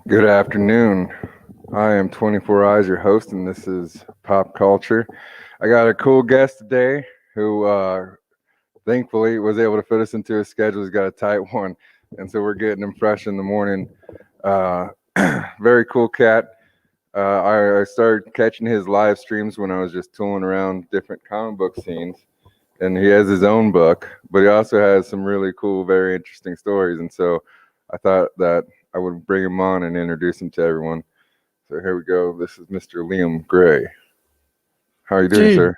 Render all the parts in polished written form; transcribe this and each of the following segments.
Good afternoon. I am 24 Eyes, your host, and this is Pop Culture. I got a cool guest today who thankfully was able to fit us into his schedule. He's got a tight one, and so we're getting him fresh in the morning. Uh, Very cool cat. I started catching his live streams when I was just tooling around different comic book scenes, and he has his own book, but he also has some really cool, very interesting stories. And so I thought that I would bring him on and introduce him to everyone. So here we go. This is Mr. Liam Gray. How are you doing, Dude, sir?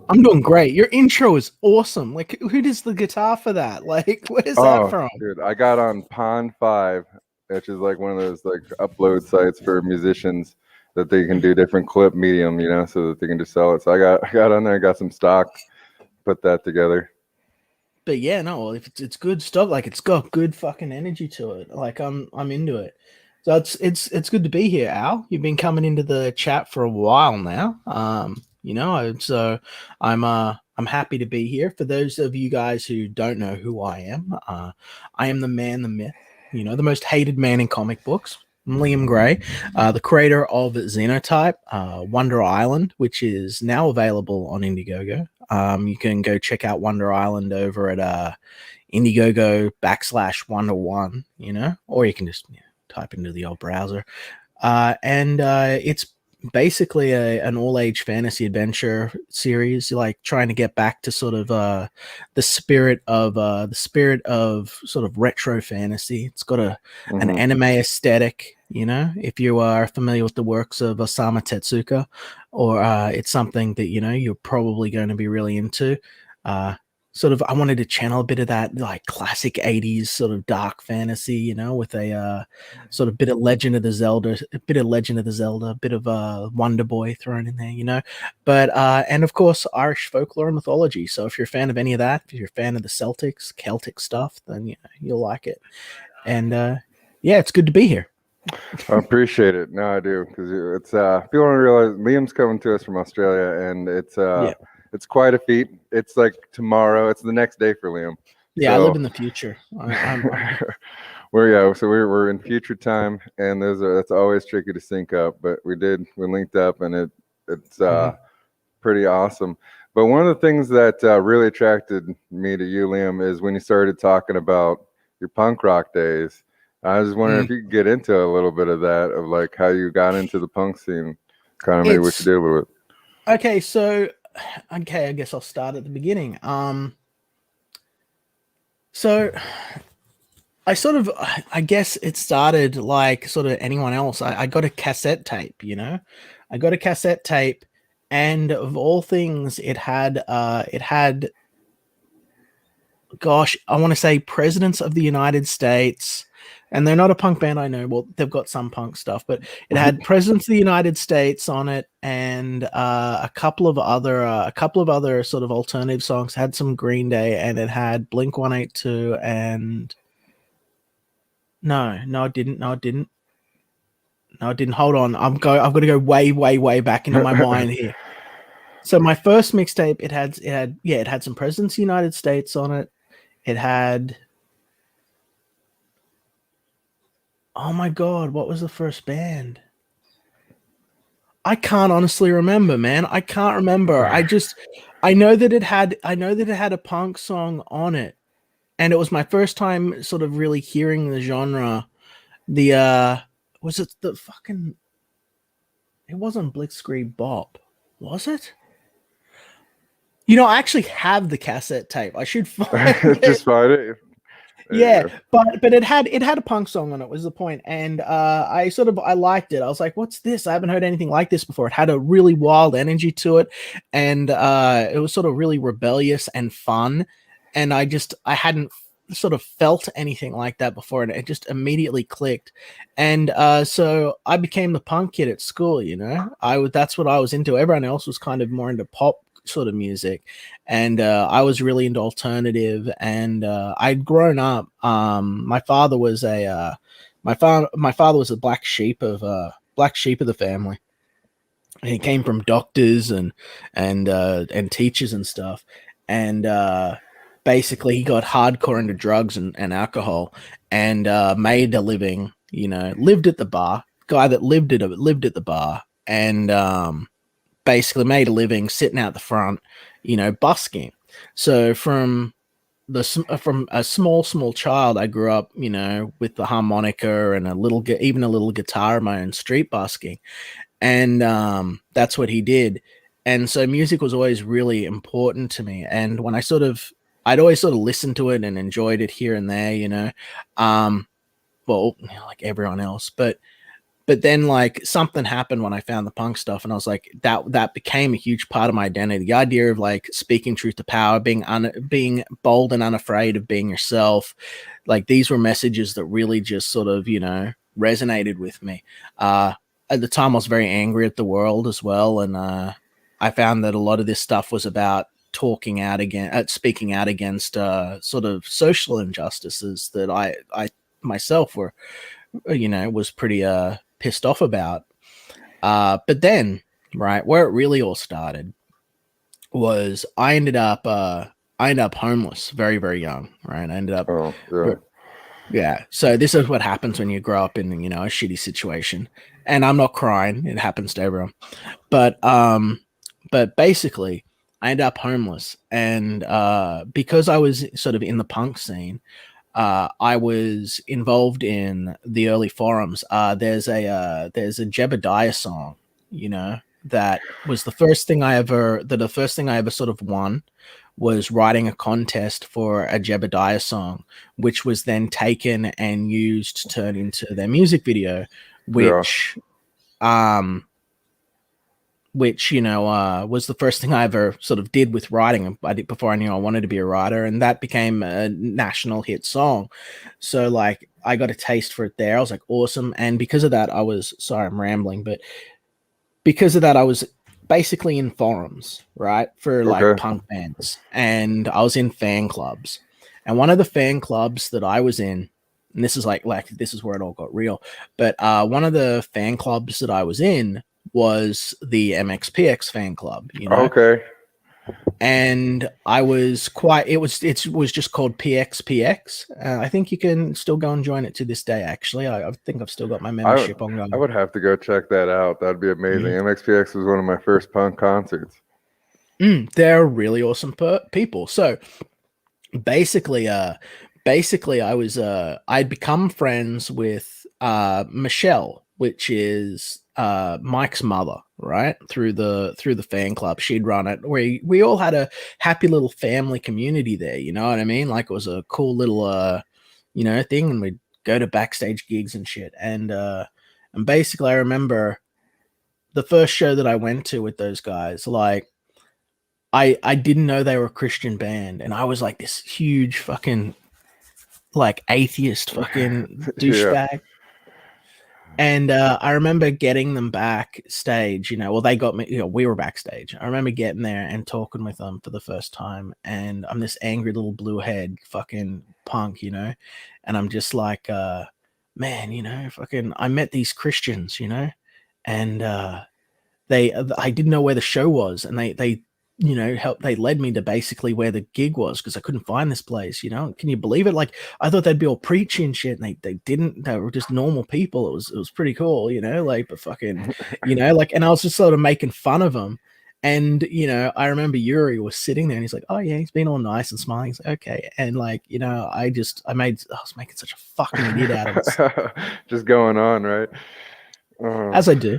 I'm doing great. Your intro is awesome. Like, who does the guitar for that? Like, where's that from? Dude, I got on Pond 5, which is like one of those like upload sites for musicians that they can do different clip medium, so that they can just sell it. So I got on there, got some stock, put that together. But yeah, no, if it's good stuff, like it's got good fucking energy to it. Like I'm into it. So it's good to be here, Al. You've been coming into the chat for a while now. So I'm happy to be here. For those of you guys who don't know who I am the man, the myth, the most hated man in comic books. I'm Liam Gray, the creator of Xenotype, Wonder Island, which is now available on Indiegogo. You can go check out Wonder Island over at Indiegogo /Wonder1, or you can just type into the old browser. And it's basically an all-age fantasy adventure series, like trying to get back to sort of the spirit of sort of retro fantasy. It's got an anime aesthetic. If you are familiar with the works of Osamu Tezuka, or it's something that you're probably going to be really into. I wanted to channel a bit of that like classic 80s sort of dark fantasy, with a sort of bit of Legend of Zelda, a bit of Wonder Boy thrown in there, but and of course Irish folklore and mythology. So if you're a fan of any of that, if you're a fan of the Celtic stuff, then you'll like it. And yeah, it's good to be here. I appreciate it. No, I do, because it's people don't realize Liam's coming to us from Australia, and it's quite a feet. It's like tomorrow. It's the next day for Liam. Yeah, so, I live in the future. We're in future time, and that's always tricky to sync up. But we linked up, and it's pretty awesome. But one of the things that really attracted me to you, Liam, is when you started talking about your punk rock days. I was just wondering if you could get into a little bit of that, of like how you got into the punk scene, kind of maybe what you did with it. Okay, I guess I'll start at the beginning. So I guess it started like sort of anyone else. I got a cassette tape, I got a cassette tape, and of all things, it had, gosh, I want to say Presidents of the United States. And they're not a punk band, I know. Well, they've got some punk stuff, but it had Presidents of the United States on it, and a couple of other sort of alternative songs. It had some Green Day, and it had Blink-182, and no, it didn't. Hold on, I've got to go way back into my mind here. So my first mixtape, it had some Presidents of the United States on it. It had. Oh my God, what was the first band? I can't honestly remember, man. I can't remember. I know that it had a punk song on it. And it was my first time sort of really hearing the genre. It wasn't Blitzkrieg Bop, was it? I actually have the cassette tape. I should find it. Just find it. Yeah, but it had a punk song on it, was the point. And I liked it. I was like, what's this? I haven't heard anything like this before. It had a really wild energy to it, and it was sort of really rebellious and fun. And I hadn't sort of felt anything like that before, and it just immediately clicked. And so I became the punk kid at school. That's what I was into. Everyone else was kind of more into pop sort of music, and I was really into alternative. And I'd grown up. My father was a black sheep of the family. And he came from doctors and teachers and stuff, and basically he got hardcore into drugs and alcohol, and made a living lived at the bar, guy that lived at the bar, and basically made a living sitting out the front, busking. So from a small child, I grew up, with the harmonica and even a little guitar of my own, street busking, and that's what he did. And so music was always really important to me. And when I'd always sort of listened to it and enjoyed it here and there, well, like everyone else, but then like something happened when I found the punk stuff, and I was like, that became a huge part of my identity. The idea of like speaking truth to power, being bold and unafraid of being yourself. Like these were messages that really just sort of, resonated with me. At the time I was very angry at the world as well. And I found that a lot of this stuff was about speaking out against sort of social injustices that I myself was pretty pissed off about. But then, right, where it really all started was I ended up homeless very, very young, right? I ended up yeah. So this is what happens when you grow up in, a shitty situation. And I'm not crying, it happens to everyone. But basically I ended up homeless, and because I was sort of in the punk scene, I was involved in the early forums. There's a Jebediah song, that was the first thing I ever sort of won, was writing a contest for a Jebediah song, which was then taken and used to turn into their music video, which was the first thing I ever sort of did with writing. I did before I knew I wanted to be a writer, and that became a national hit song. So like I got a taste for it there. I was like, awesome. And because of that, sorry, I'm rambling, but because of that, I was basically in forums, right? For like punk bands, and I was in fan clubs. And one of the fan clubs that I was in, and this is like this is where it all got real, but one of the fan clubs that I was in was the MXPX fan club, Okay. And I was it was just called PXPX. I think you can still go and join it to this day. Actually, I think I've still got my membership ongoing. I would have to go check that out. That'd be amazing. MXPX was one of my first punk concerts. They're really awesome people. So basically, I was I'd become friends with Michelle, which is Mike's mother, right? Through the fan club. She'd run it. We all had a happy little family community there, you know what I mean? Like it was a cool little thing, and we'd go to backstage gigs and shit. And basically I remember the first show that I went to with those guys, like I didn't know they were a Christian band, and I was like this huge fucking like atheist fucking douchebag. Yeah. And I remember getting them backstage, they got me, we were backstage. I remember getting there and talking with them for the first time, and I'm this angry little blue head fucking punk, and I'm just like, man, fucking, I met these Christians, and I didn't know where the show was, and they they led me to basically where the gig was, because I couldn't find this place. Can you believe it? Like I thought they'd be all preachy and shit, and they didn't. They were just normal people. It was pretty cool, like, but fucking, like, and I was just sort of making fun of them. And I remember Yuri was sitting there, and he's like, "Oh yeah, he's been all nice and smiling." He's like, "Okay," and like, I was making such a fucking idiot out of it. Just going on, right? As I do.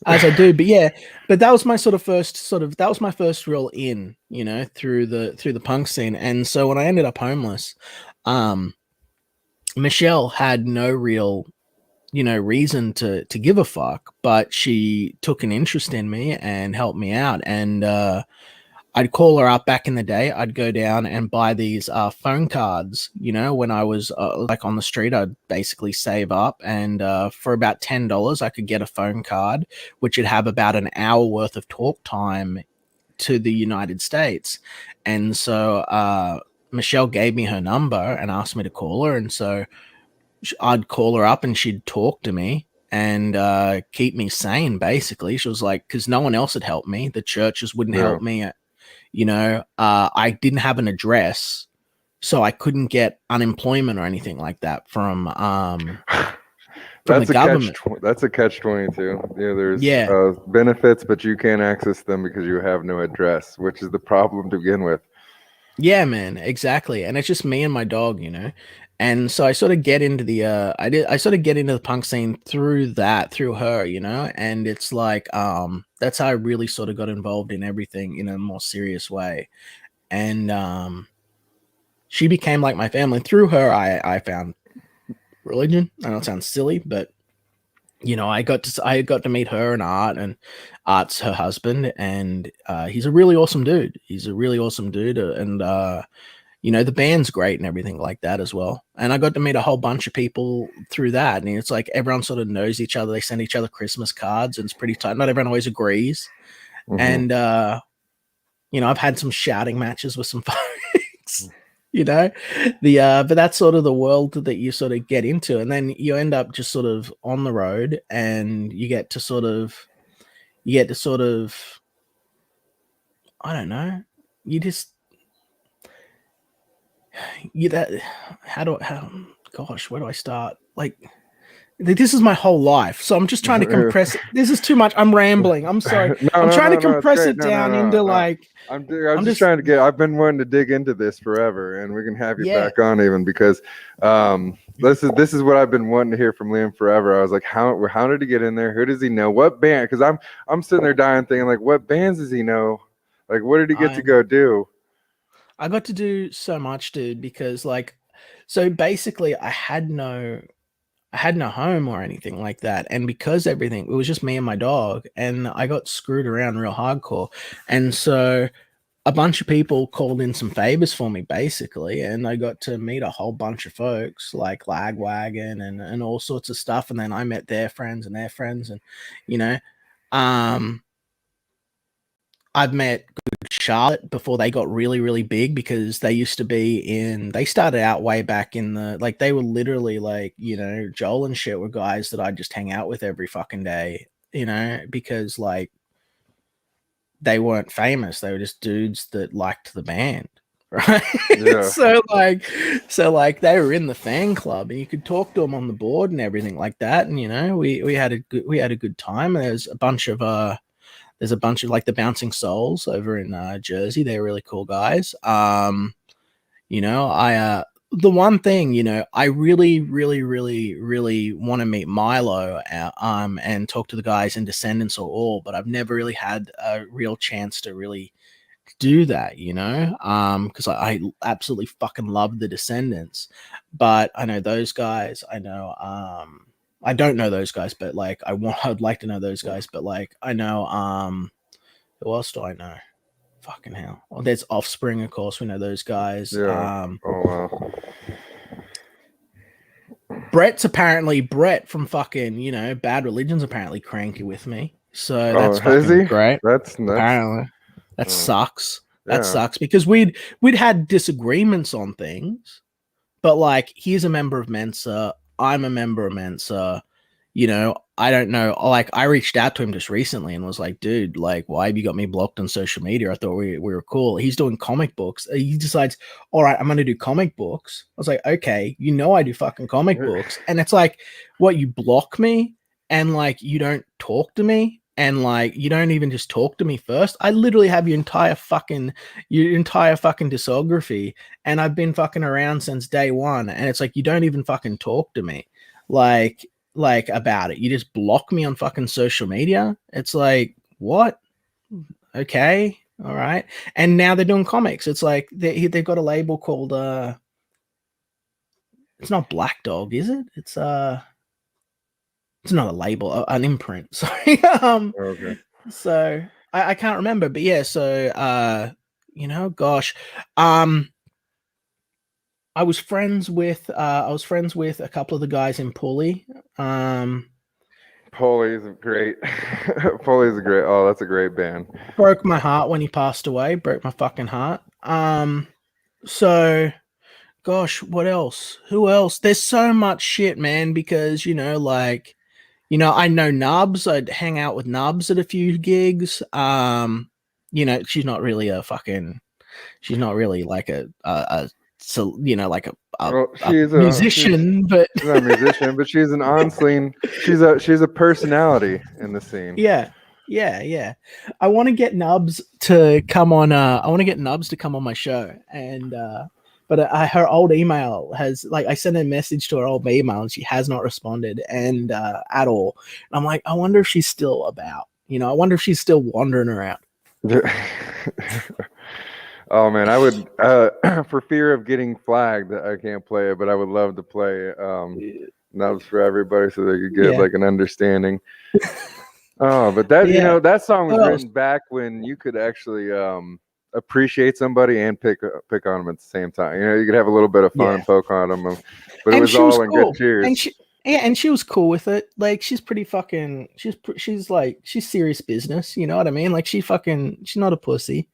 But yeah, but that was my that was my first real in, through the punk scene. And so when I ended up homeless, Michelle had no real, reason to give a fuck, but she took an interest in me and helped me out. And I'd call her up back in the day. I'd go down and buy these phone cards, when I was like on the street. I'd basically save up, and for about $10, I could get a phone card, which would have about an hour worth of talk time to the United States. And so Michelle gave me her number and asked me to call her. And so I'd call her up and she'd talk to me and keep me sane, basically. She was like, because no one else had helped me. The churches wouldn't help me. I didn't have an address, so I couldn't get unemployment or anything like that from from the government. That's a catch 22. Yeah, there's Yeah. benefits, but you can't access them because you have no address, which is the problem to begin with. Yeah, man, exactly. And it's just me and my dog, you know. And so I sort of get into the I sort of get into the punk scene through her, you know, and it's like that's how I really sort of got involved in everything in a more serious way. And she became like my family. Through her I found religion. I know it sounds silly, but you know, I got to meet her and Art's her husband, and he's a really awesome dude. And you know, the band's great and everything like that as well. And I got to meet a whole bunch of people through that, and it's like everyone sort of knows each other. They send each other Christmas cards, and it's pretty tight. Not everyone always agrees, and you know, I've had some shouting matches with some folks. You know, but that's sort of the world that you sort of get into, and then you end up just sort of on the road, and you get to sort of I don't know, gosh, where do I start? Like, this is my whole life, so I'm just trying to compress it. This is too much. I'm rambling. I'm sorry. I'm trying to compress it down into like. I'm just trying to get. I've been wanting to dig into this forever, and we can have you back on even because this is what I've been wanting to hear from Liam forever. I was like, how did he get in there? Who does he know? What band? Because I'm sitting there dying thinking like, what bands does he know? Like, what did he get to go do? I got to do so much, dude, because like, so basically I had no home or anything like that. And because it was just me and my dog, and I got screwed around real hardcore. And so a bunch of people called in some favors for me, basically. And I got to meet a whole bunch of folks like Lagwagon and all sorts of stuff. And then I met their friends. And, you know, I've met Good Charlotte before they got really, really big, because they used to be they started out way back in they were literally like, you know, Joel and shit were guys that I'd just hang out with every fucking day, you know, because like they weren't famous. They were just dudes that liked the band. Right. Yeah. so like they were in the fan club, and you could talk to them on the board and everything like that. And, you know, we had a good time. And there's a bunch of like the Bouncing Souls over in Jersey. They're really cool guys. You know, the one thing, you know, I really, really, really, really want to meet Milo and talk to the guys in Descendants or All, but I've never really had a real chance to really do that, you know, because I absolutely fucking love the Descendants, but I know those guys. I know I don't know those guys, but like I'd like to know those guys, but like I know who else do I know? Fucking hell. Well, there's Offspring, of course. We know those guys. Yeah. Oh wow. Brett from fucking, you know, Bad Religion's apparently cranky with me. So that's fucking great. That's apparently. That sucks. That sucks, because we'd had disagreements on things, but like he's a member of Mensa, I'm a member of Mensa. You know, I don't know. Like, I reached out to him just recently and was like, dude, like, why have you got me blocked on social media? I thought we were cool. He's doing comic books. He decides, all right, I'm going to do comic books. I was like, okay, you know, I do fucking comic books. And it's like, what, you block me and like, you don't talk to me, and like, you don't even just talk to me first. I literally have your entire fucking discography, and I've been fucking around since day one. And it's like, you don't even fucking talk to me. Like about it. You just block me on fucking social media. It's like, what? Okay, all right. And now they're doing comics. It's like they've got a label called it's not Black Dog, is it? It's not a label, an imprint. Sorry. Okay. So I can't remember, but yeah. So you know, gosh, I was friends with a couple of the guys in Pulley. Pulley's great. Pulley's great. Oh, that's a great band. Broke my heart when he passed away. Broke my fucking heart. So, gosh, what else? Who else? There's so much shit, man. Because, you know, like, you know, I know Nubs. I'd hang out with Nubs at a few gigs. You know, she's not really like a so like a Well, musician, but she's not a musician, but she's an on-scene. She's a personality in the scene. yeah, yeah. I want to get Nubs to come on. I want to get Nubs to come on my show, and but her old email has I sent a message to her old email, and she has not responded and at all. And I'm like, I wonder if she's still about. I wonder if she's still wandering around. Oh man, I would for fear of getting flagged, I can't play it, but I would love to play Nubs for everybody so they could get an understanding. Oh, but that that song was written back when you could actually appreciate somebody and pick on them at the same time. You could have a little bit of fun and poke on them, but it was all in good cheers. And she was cool with it. Like, she's pretty fucking. She's serious business. You know what I mean? Like, she's not a pussy.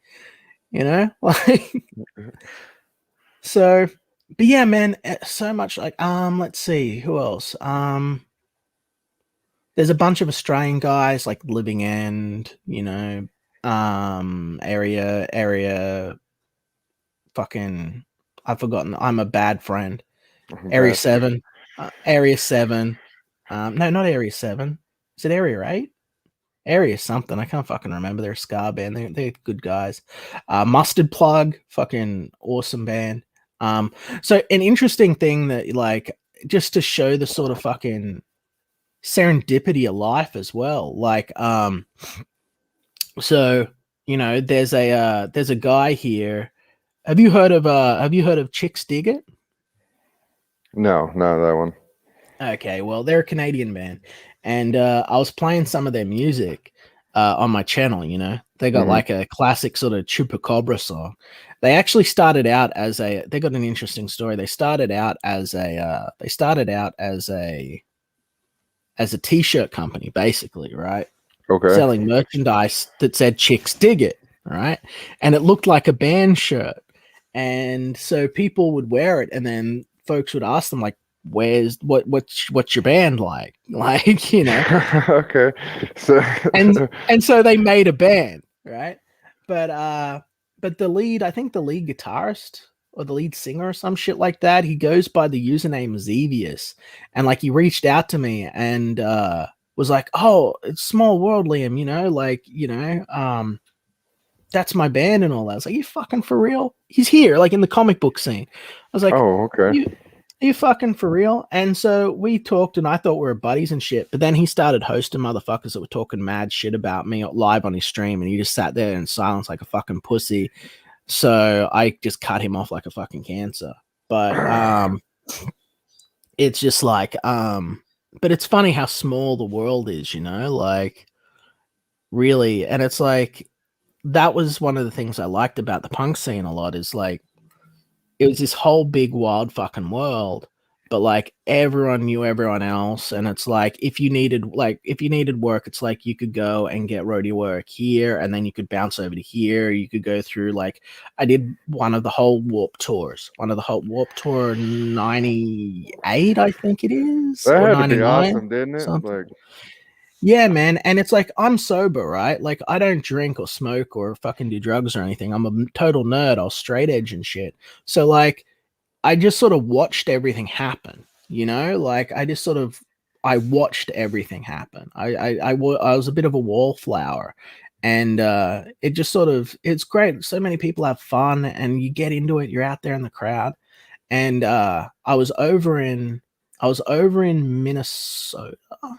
So, but yeah, man, so much let's see who else. There's a bunch of Australian guys like Living End, area fucking, I've forgotten. I'm a bad friend. Area 7. Area 7. No, not Area 7. Is it Area 8? Area something. I can't fucking remember. They're a ska band. They're good guys. Mustard Plug, fucking awesome band. So an interesting thing that just to show the sort of fucking serendipity of life as well. So there's a guy here. Have you heard of Chicks Dig It? No, not that one. Okay, well, they're a Canadian band, and I was playing some of their music on my channel. They got like a classic sort of Chupacabra song. They actually started out as they got an interesting story. They started out as a t-shirt company, basically, right? Okay. Selling merchandise that said "Chicks Dig It," right? And it looked like a band shirt, and so people would wear it, and then folks would ask them like, what's your band like? Okay. So and so they made a band, right? But the lead guitarist or the lead singer or some shit like that, he goes by the username Xevious, and he reached out to me and was like, "Oh, it's Small World, Liam, that's my band and all that." I was like, "You fucking for real?" He's here, in the comic book scene. I was like, "Oh, okay." Are you fucking for real? And so we talked, and I thought we were buddies and shit. But then he started hosting motherfuckers that were talking mad shit about me live on his stream, and he just sat there in silence like a fucking pussy. So I just cut him off like a fucking cancer. But it's just but it's funny how small the world is, really. And it's that was one of the things I liked about the punk scene a lot is it was this whole big wild fucking world, but everyone knew everyone else. And it's if you needed work, it's you could go and get roadie work here, and then you could bounce over to here. You could go through I did one of the whole Warp Tour 98, I think it is. That or had 99, to be awesome, didn't it? Something. Yeah, man. And it's I'm sober, right? I don't drink or smoke or fucking do drugs or anything. I'm a total nerd. I'll straight edge and shit. So I just sort of watched everything happen, I watched everything happen. I was a bit of a wallflower, and it just it's great. So many people have fun, and you get into it. You're out there in the crowd. And I was over in Minnesota. I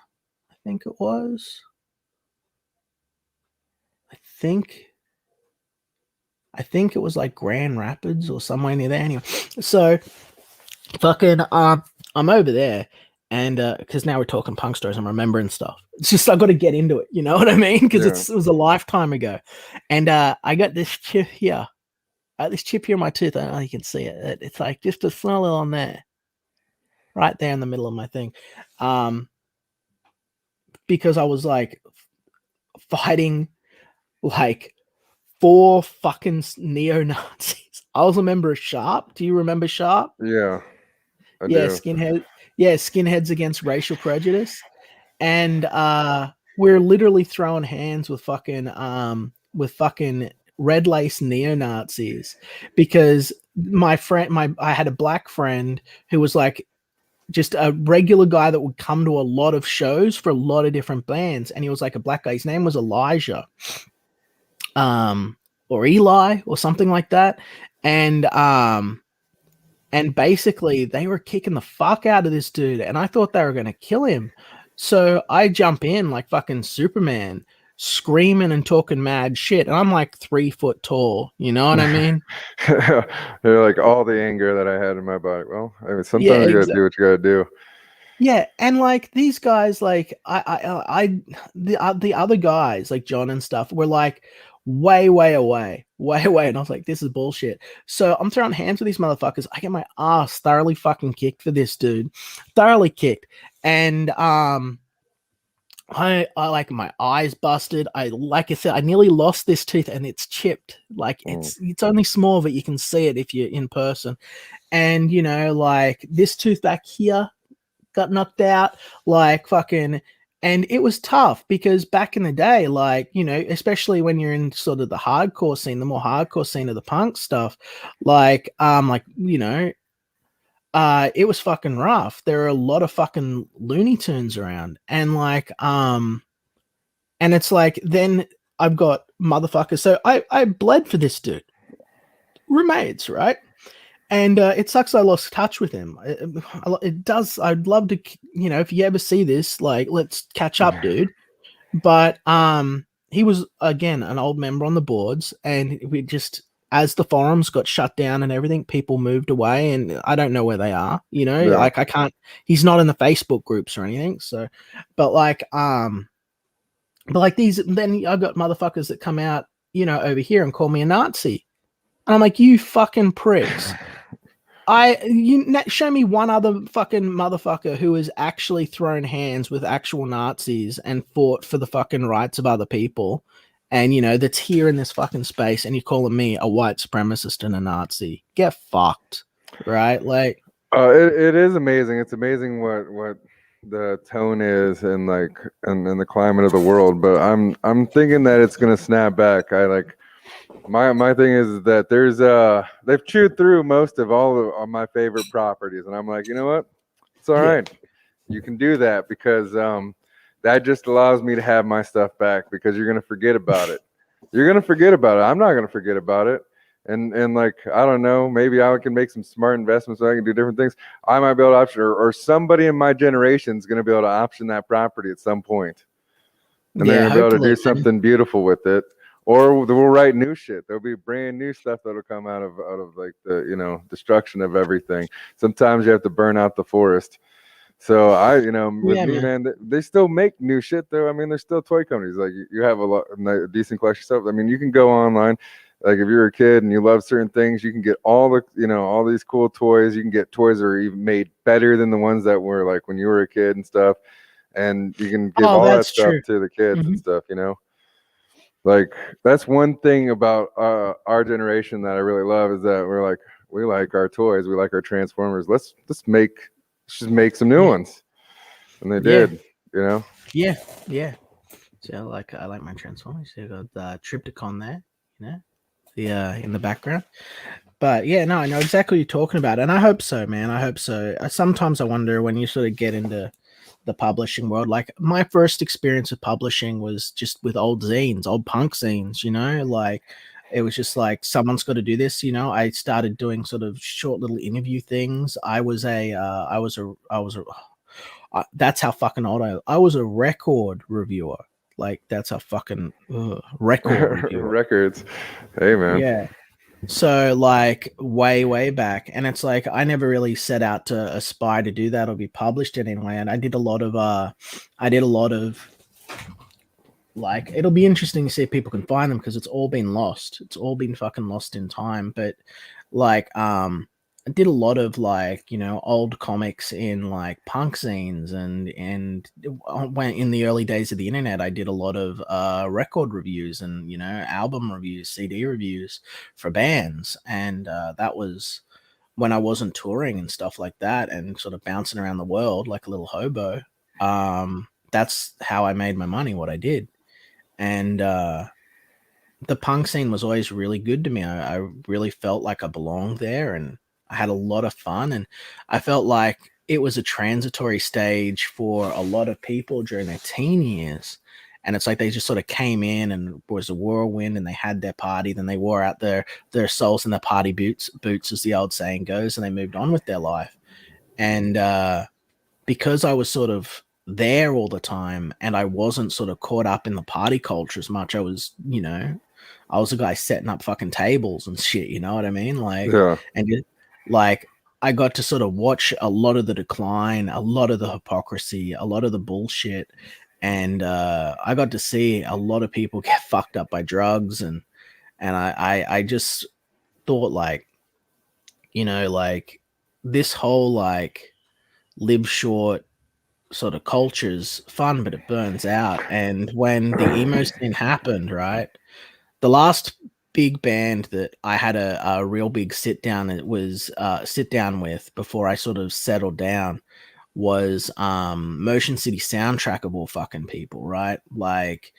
think it was. I think it was Grand Rapids or somewhere near there. Anyway, so fucking I'm over there, and because now we're talking punk stories, I'm remembering stuff. It's just I got to get into it, you know what I mean? Because it was a lifetime ago, and I got this chip here. This chip here in my tooth. I don't know if you can see it. It's just a small little on there, right there in the middle of my thing. Because I was fighting 4 fucking neo-Nazis. I was a member of Sharp. Do you remember Sharp? Yeah. I do. Skinheads against racial prejudice. And we're literally throwing hands with fucking red lace neo-Nazis, because I had a black friend who was like just a regular guy that would come to a lot of shows for a lot of different bands, and he was like a black guy. His name was Elijah, or Eli or something like that. And basically they were kicking the fuck out of this dude, and I thought they were going to kill him. So I jump in like fucking Superman, screaming and talking mad shit. And I'm like 3 foot tall. You know what I mean? They're like all the anger that I had in my body. Well, I mean, Yeah, sometimes you gotta do what you gotta do. yeah, and like these guys, like the other guys, like John and stuff, were like way, way away, way away, and I was like, this is bullshit. So I'm throwing hands with these motherfuckers. I get my ass thoroughly fucking kicked for this dude, thoroughly kicked, and I like my eyes busted. Like I said, I nearly lost this tooth, and it's chipped. Like it's only small, but you can see it if you're in person. And you know, like this tooth back here got knocked out, like fucking. And it was tough because back in the day, like, you know, especially when you're in sort of the hardcore scene, the more hardcore scene of the punk stuff, like, you know, it was fucking rough. There are a lot of fucking Looney Tunes around, and and it's like, then I've got motherfuckers. So I bled for this dude, roommates, right? And it sucks I lost touch with him. It does. I'd love to, you know, if you ever see this, like, let's catch up, dude. But he was, again, an old member on the boards, and we just, as the forums got shut down and everything, people moved away, and I don't know where they are. You know, Yeah. like I can't. He's not in the Facebook groups or anything. So, but like these, then I got motherfuckers that come out, you know, over here and call me a Nazi, and I'm like, you fucking pricks. Show me one other fucking motherfucker who has actually thrown hands with actual Nazis and fought for the fucking rights of other people, and you know, that's here in this fucking space, and you're calling me a white supremacist and a Nazi. Get fucked, right? Like, it is amazing. It's amazing what the tone is and like and the climate of the world. But I'm thinking that it's gonna snap back. I like my thing is that there's they've chewed through most of all of my favorite properties, and I'm like, you know what? It's all right. You can do that because that just allows me to have my stuff back because you're gonna forget about it. You're gonna forget about it. I'm not gonna forget about it. And like I don't know, maybe I can make some smart investments so I can do different things. I might be able to option, or somebody in my generation is gonna be able to option that property at some point, and they're gonna be able to do something beautiful with it. Or we'll write new shit. There'll be brand new stuff that'll come out of like the, you know, destruction of everything. Sometimes you have to burn out the forest. So I, you know, with me, man, they still make new shit though. I mean, there's still toy companies. Like you have a decent collection stuff. I mean, you can go online. Like if you're a kid and you love certain things, you can get all the, you know, all these cool toys. You can get toys that are even made better than the ones that were like when you were a kid and stuff. And you can give all that stuff to the kids and stuff, you know. Like that's one thing about our generation that I really love is that we like our toys, we like our Transformers. Let's just make some new ones, and they did, you know. Yeah. So I like my Transformers. You got the Triptychon there, you know, the in the background. But yeah, no, I know exactly what you're talking about, and I hope so, man. I hope so. Sometimes I wonder when you sort of get into the publishing world. Like my first experience with publishing was just with old zines, old punk zines, you know, like it was just like someone's got to do this, you know. I started doing sort of short little interview things. That's how fucking old I was a record reviewer. Like that's a fucking record reviewer. Records. Hey man. Yeah. So like way back, and it's like I never really set out to aspire to do that or be published in any way. And I did a lot of like, it'll be interesting to see if people can find them because it's all been lost. It's all been fucking lost in time. But like I did a lot of like, you know, old comics in like punk scenes, and when in the early days of the internet, I did a lot of record reviews and, you know, album reviews, CD reviews for bands, and that was when I wasn't touring and stuff like that, and sort of bouncing around the world like a little hobo. That's how I made my money, what I did, and the punk scene was always really good to me. I really felt like I belonged there, and I had a lot of fun, and I felt like it was a transitory stage for a lot of people during their teen years. And it's like they just sort of came in and it was a whirlwind, and they had their party, then they wore out their souls in their party boots, as the old saying goes, and they moved on with their life. And because I was sort of there all the time and I wasn't sort of caught up in the party culture as much, I was, I was a guy setting up fucking tables and shit, you know what I mean? Like, Yeah. and like, I got to sort of watch a lot of the decline, a lot of the hypocrisy, a lot of the bullshit. And I got to see a lot of people get fucked up by drugs. And I just thought, like, like this whole, like, live short sort of culture's fun, but it burns out. And when the emo scene happened, right, the last big band that I had a real big sit down with before I sort of settled down was Motion City Soundtrack, of all fucking people, right? Like,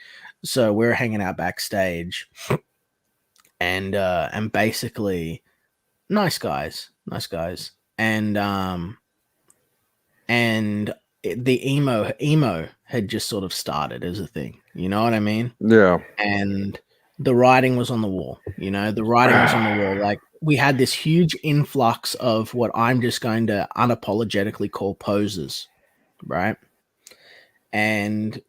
so we're hanging out backstage, and basically nice guys, and the emo had just sort of started as a thing, you know what I mean? Yeah. And the writing was on the wall, like we had this huge influx of what I'm just going to unapologetically call posers, right? And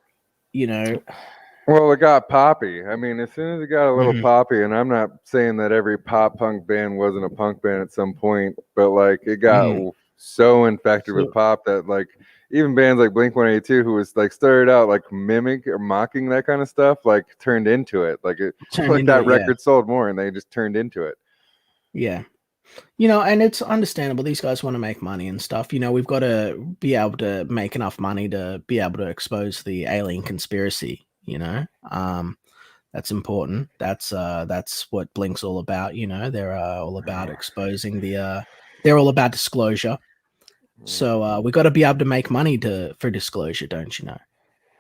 Well, it got poppy. I mean, as soon as it got a little mhm, poppy, and I'm not saying that every pop punk band wasn't a punk band at some point, but like it got mhm. so infected with So, pop that like even bands like Blink 182, who was like started out like mimic or mocking that kind of stuff, like turned into it. Like I feel turned like into that it, yeah. record sold more, and they just turned into it. Yeah. And it's understandable. These guys want to make money and stuff. We've got to be able to make enough money to be able to expose the alien conspiracy, that's important. That's what Blink's all about, They're all about exposing they're all about disclosure. So we got to be able to make money for disclosure, don't you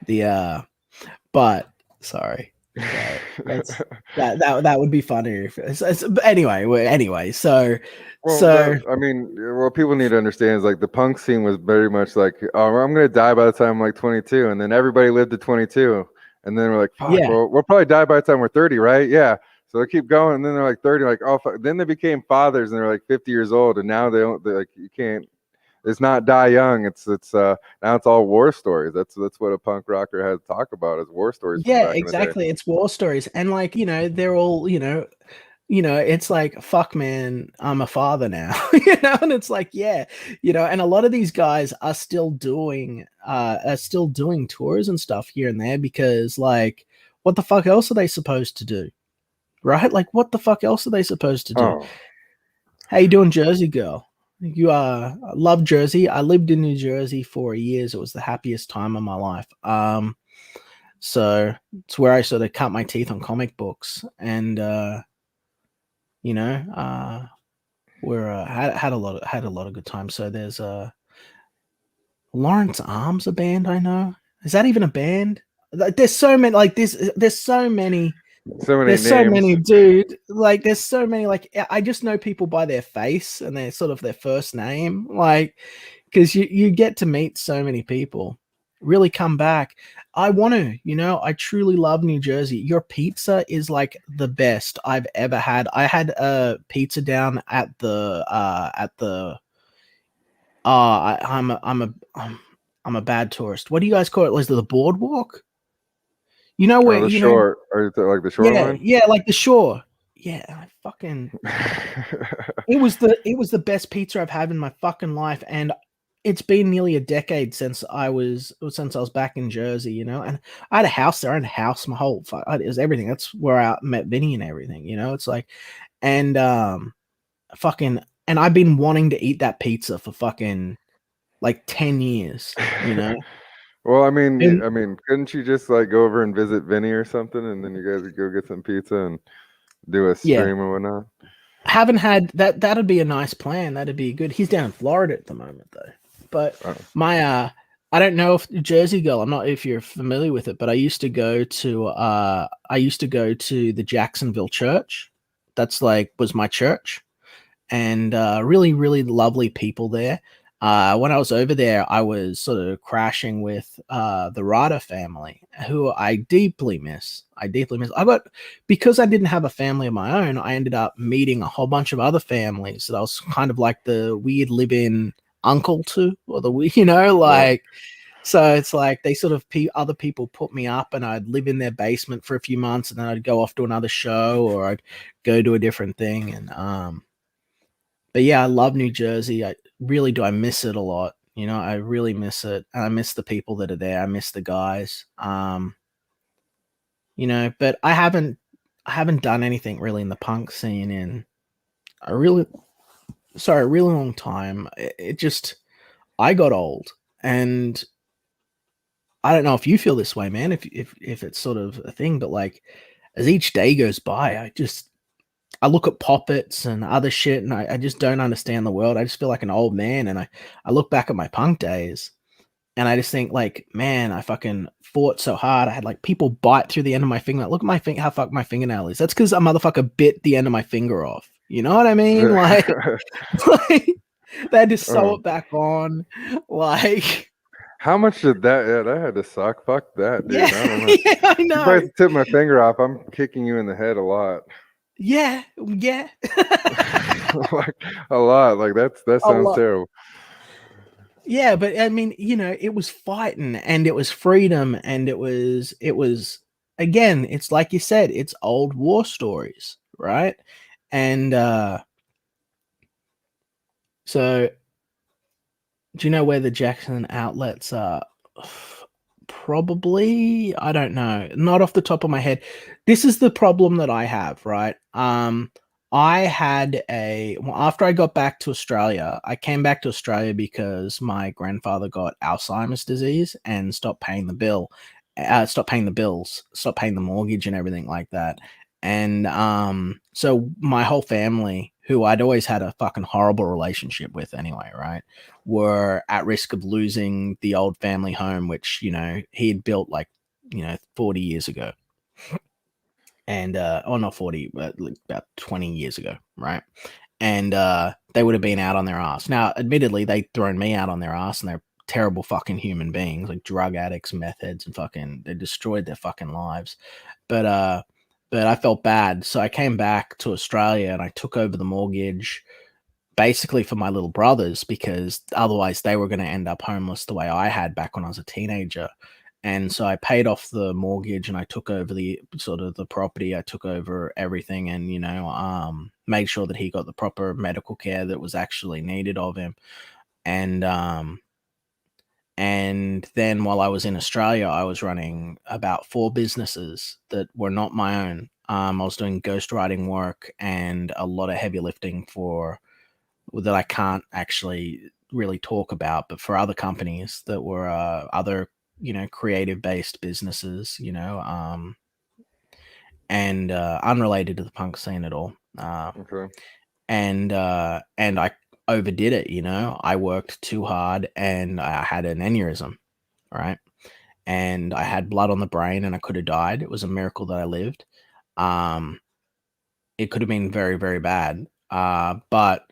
know? But sorry. That's that would be funny if but anyway, so Well, I mean, what people need to understand is like the punk scene was very much like, oh, I'm gonna die by the time I'm like 22, and then everybody lived to 22, and then we're like, fuck, yeah, well, we'll probably die by the time we're 30, right? Yeah. So they keep going, and then they're like 30, like, oh, fuck. Then they became fathers, and they're like 50 years old, and now they're like, you can't. It's not die young. It's now it's all war stories. That's what a punk rocker has to talk about is war stories from yeah, back in the day. exactly. It's war stories, and like they're all it's like, fuck, man, I'm a father now, and it's like, yeah, and a lot of these guys are still doing tours and stuff here and there because, like, what the fuck else are they supposed to do, right? Like, what the fuck else are they supposed to do? Oh, How you doing, Jersey girl? You love Jersey. I lived in New Jersey for years. It was the happiest time of my life. So it's where I sort of cut my teeth on comic books, and we're had a lot of good times. So there's Lawrence Arms, a band I know. Is that even a band? Like, there's so many, like this. There's so many. so many There's so names. many, dude. Like, there's so many. Like, I just know people by their face and their sort of their first name. Like, because you get to meet so many people. Really come back. I want to, I truly love New Jersey. Your pizza is like the best I've ever had. I had a pizza down at the I'm a bad tourist. What do you guys call it? Was it the boardwalk? You know Oh, where the shore, or like the yeah, shoreline. yeah, like the shore. Yeah, I fucking it was the best pizza I've had in my fucking life, and it's been nearly a decade since I was back in Jersey, and I had a house there. I had a house, my whole it was everything. That's where I met Vinny and everything, It's like, and fucking, and I've been wanting to eat that pizza for fucking like 10 years. Well, I mean, And couldn't you just like go over and visit Vinny or something, and then you guys would go get some pizza and do a yeah, stream or whatnot? haven't had that. That'd be a nice plan. That'd be good. He's down in Florida at the moment though. But Oh. my I don't know if Jersey Girl. I'm not if you're familiar with it, but I used to go to the Jacksonville church. That's like was my church, and really really lovely people there. When I was over there, I was sort of crashing with the Rada family, who I deeply miss. I got because I didn't have a family of my own. I ended up meeting a whole bunch of other families that I was kind of like the weird live-in uncle to, or the Yeah. like. So it's like they sort of other people put me up, and I'd live in their basement for a few months, and then I'd go off to another show, or I'd go to a different thing, and but yeah, I love New Jersey. I really do. I miss it a lot. I really miss it. And I miss the people that are there. I miss the guys. But I haven't done anything really in the punk scene in a really a really long time. It just I got old, and I don't know if you feel this way, man. If it's sort of a thing, but like as each day goes by, I look at poppets and other shit, and I just don't understand the world. I just feel like an old man, and I look back at my punk days, and I just think like, man, I fucking fought so hard. I had like people bite through the end of my finger. Look at my finger, how fucked my fingernail is. That's because a motherfucker bit the end of my finger off. You know what I mean? Like, like they had to sew Oh. it back on. Like, How much did that? Yeah, that had to suck. Fuck that, yeah, dude. I don't know. yeah, I You know. probably tip my finger off. I'm kicking you in the head a lot. Yeah, yeah. Like a lot. Like that A sounds lot. terrible. Yeah, but I mean, it was fighting, and it was freedom, and it was again, it's like you said, it's old war stories, right? And so do you know where the Jackson outlets are? Probably, I don't know, not off the top of my head. This is the problem that I have, right? I had after I got back to Australia, I came back to Australia because my grandfather got Alzheimer's disease and stopped paying the bills, stopped paying the mortgage and everything like that. And so my whole family, who I'd always had a fucking horrible relationship with anyway, right, were at risk of losing the old family home, which, he had built like, 40 years ago. And, or not 40, but like about 20 years ago, right? And they would have been out on their ass. Now, admittedly, they'd thrown me out on their ass, and they're terrible fucking human beings, like drug addicts, meth heads, and fucking, they destroyed their fucking lives. But I felt bad. So I came back to Australia and I took over the mortgage basically for my little brothers, because otherwise they were going to end up homeless the way I had back when I was a teenager. And so I paid off the mortgage, and I took over the sort of the property. I took over everything, and made sure that he got the proper medical care that was actually needed of him. And then while I was in Australia, I was running about 4 businesses that were not my own. I was doing ghostwriting work and a lot of heavy lifting for that I can't actually really talk about, but for other companies that were other, creative based businesses, and unrelated to the punk scene at all. Okay. And I overdid it. I worked too hard, and I had an aneurysm, right? And I had blood on the brain, and I could have died. It was a miracle that I lived. Um, it could have been very, very bad. But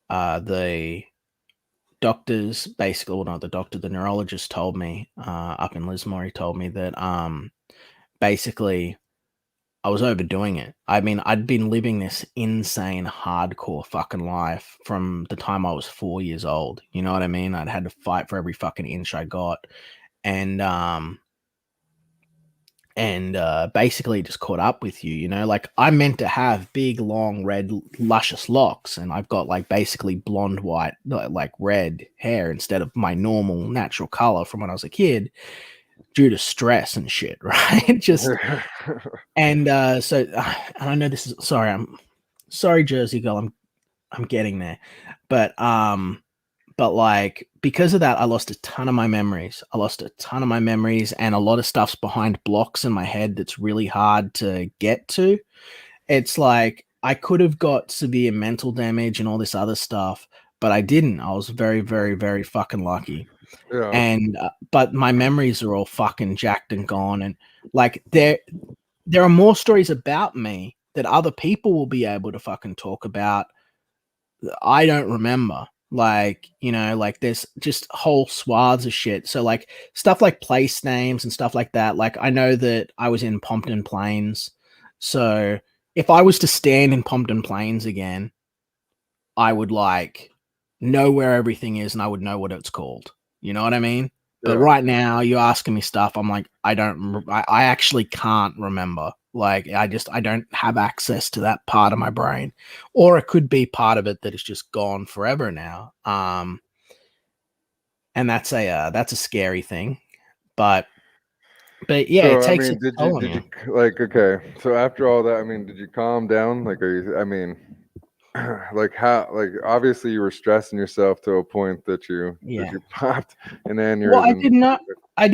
the doctors basically, well, not the doctor, the neurologist told me up in Lismore, he told me that basically I was overdoing it. I mean, I'd been living this insane, hardcore fucking life from the time I was 4 years old. You know what I mean? I'd had to fight for every fucking inch I got. And basically just caught up with you, like I'm meant to have big, long, red, luscious locks, and I've got like basically blonde, white, like red hair instead of my normal natural color from when I was a kid due to stress and shit, right? Just and and I know this is I'm sorry, Jersey Girl, I'm getting there, but like because of that, I lost a ton of my memories. And a lot of stuff's behind blocks in my head that's really hard to get to. It's like I could have got severe mental damage and all this other stuff, but I didn't. I was very, very, very fucking lucky. Yeah. And but my memories are all fucking jacked and gone, and like there are more stories about me that other people will be able to fucking talk about that I don't remember. Like, you know, like there's just whole swaths of shit. So like stuff like place names and stuff like that. Like I know that I was in Pompton Plains. So if I was to stand in Pompton Plains again, I would like know where everything is and I would know what it's called. You know what I mean? But Yeah. right now, you're asking me stuff. I'm like, I actually can't remember. Like, I don't have access to that part of my brain, or it could be part of it that is just gone forever now. And that's a scary thing. But yeah, it So I takes mean, its toll on did you you. like okay? So after all that, I mean, did you calm down? Like, are you? I mean, like how? Like obviously you were stressing yourself to a point that Yeah. you popped an Well, I aneurysm. didn't know. I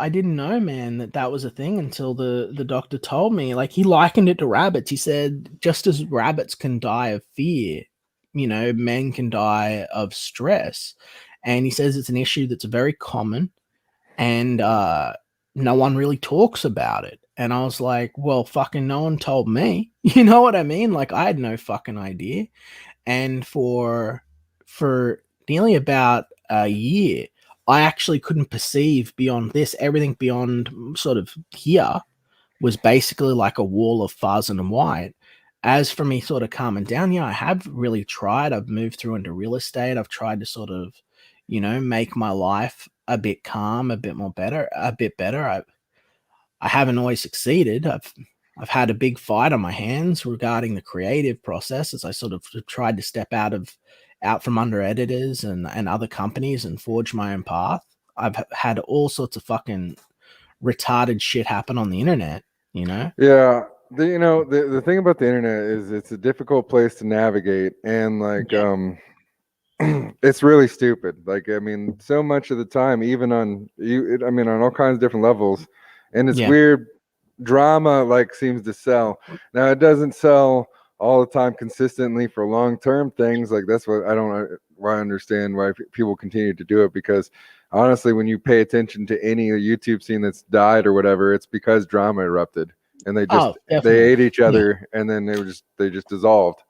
didn't know, man, that was a thing until the doctor told me. Like he likened it to rabbits. He said just as rabbits can die of fear, you know, men can die of stress. And he says it's an issue that's very common, and no one really talks about it. And I was like, well, fucking no one told me. You know what I mean? Like I had no fucking idea. And for nearly about a year, I actually couldn't perceive beyond this. Everything beyond sort of here was basically like a wall of fuzz and white. As for me sort of calming down, yeah, I have really tried. I've moved through into real estate. I've tried to sort of, you know, make my life a bit calm, a bit more better, a bit better. I haven't always succeeded. I've had a big fight on my hands regarding the creative process as I sort of tried to step out from under editors and other companies and forge my own path. I've had all sorts of fucking retarded shit happen on the internet, you know? Yeah, the thing about the internet is it's a difficult place to navigate, and like Yeah. it's really stupid. Like I mean, so much of the time, even on I mean, on all kinds of different levels, and it's Yeah. weird. Drama like seems to sell. Now it doesn't sell all the time consistently for long term things. Like that's what I don't why I understand why people continue to do it, because honestly, when you pay attention to any YouTube scene that's died or whatever, it's because drama erupted and Oh, they definitely. ate each Yeah. other and then they just dissolved.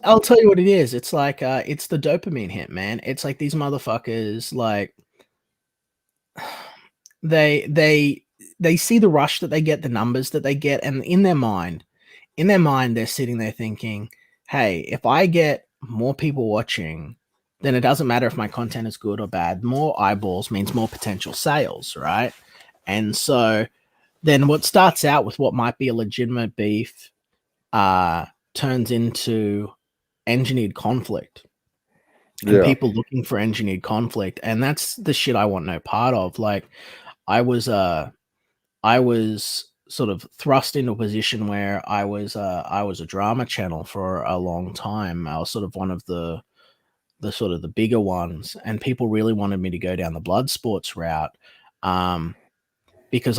I'll tell you what it is. It's like it's the dopamine hit, man. It's like these motherfuckers like they they they see the rush that they get, the numbers that they get, and in their mind, they're sitting there thinking, hey, if I get more people watching, then it doesn't matter if my content is good or bad. More eyeballs means more potential sales, right? And so then what starts out with what might be a legitimate beef uh, turns into engineered conflict and Yeah. people looking for engineered conflict. And that's the shit I want no part of. Like I was sort of thrust into a position where I was a drama channel for a long time. I was sort of one of the sort of the bigger ones, and people really wanted me to go down the blood sports route, um, because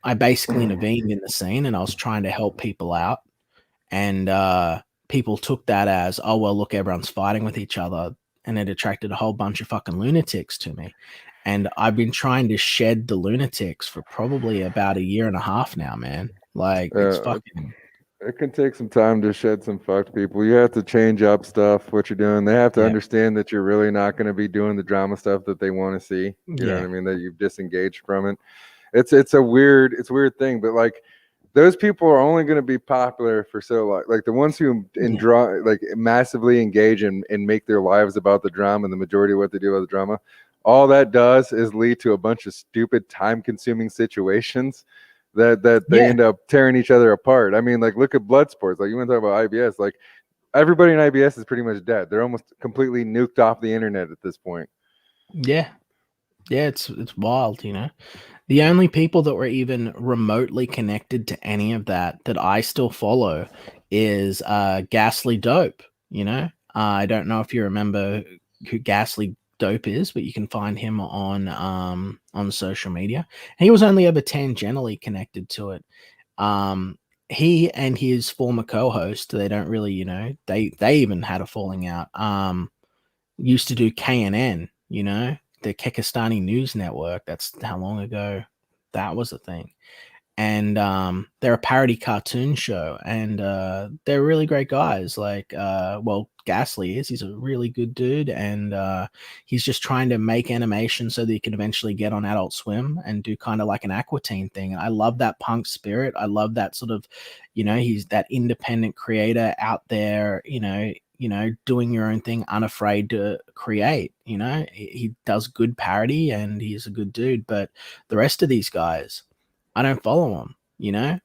I basically intervened in the scene and I was trying to help people out, and people took that as, oh well, look, everyone's fighting with each other, and it attracted a whole bunch of fucking lunatics to me. And I've been trying to shed the lunatics for probably about a year and a half now, man. Like it's Uh, fucking it can take some time to shed some fucked people. You have to change up stuff, what you're doing. They have to yeah, understand that you're really not going to be doing the drama stuff that they want to see. You know what yeah, I mean? That you've disengaged from it. It's a weird thing, but like those people are only going to be popular for so long. Like the ones who yeah, like massively engage and make their lives about the drama, and the majority of what they do about the drama, all that does is lead to a bunch of stupid, time-consuming situations that they yeah, end up tearing each other apart. I mean, like look at blood sports. Like you want to talk about IBS, like everybody in IBS is pretty much dead. They're almost completely nuked off the internet at this point. yeah, yeah. It's wild, you know. The only people that were even remotely connected to any of that I still follow is Ghastly Dope. You know, I don't know if you remember who Ghastly Dope is, but you can find him on social media. He was only ever tangentially connected to it. He and his former co-host, they don't really, you know, they even had a falling out. Used to do KNN, you know, Kekistani News Network. That's how long ago that was a thing. And they're a parody cartoon show, and they're really great guys. Like, well, Ghastly is. He's a really good dude, and he's just trying to make animation so that he can eventually get on Adult Swim and do kind of like an Aqua Teen thing. And I love that punk spirit. I love that sort of, he's that independent creator out there, doing your own thing, unafraid to create. He does good parody, and he's a good dude. But the rest of these guys, I don't follow them.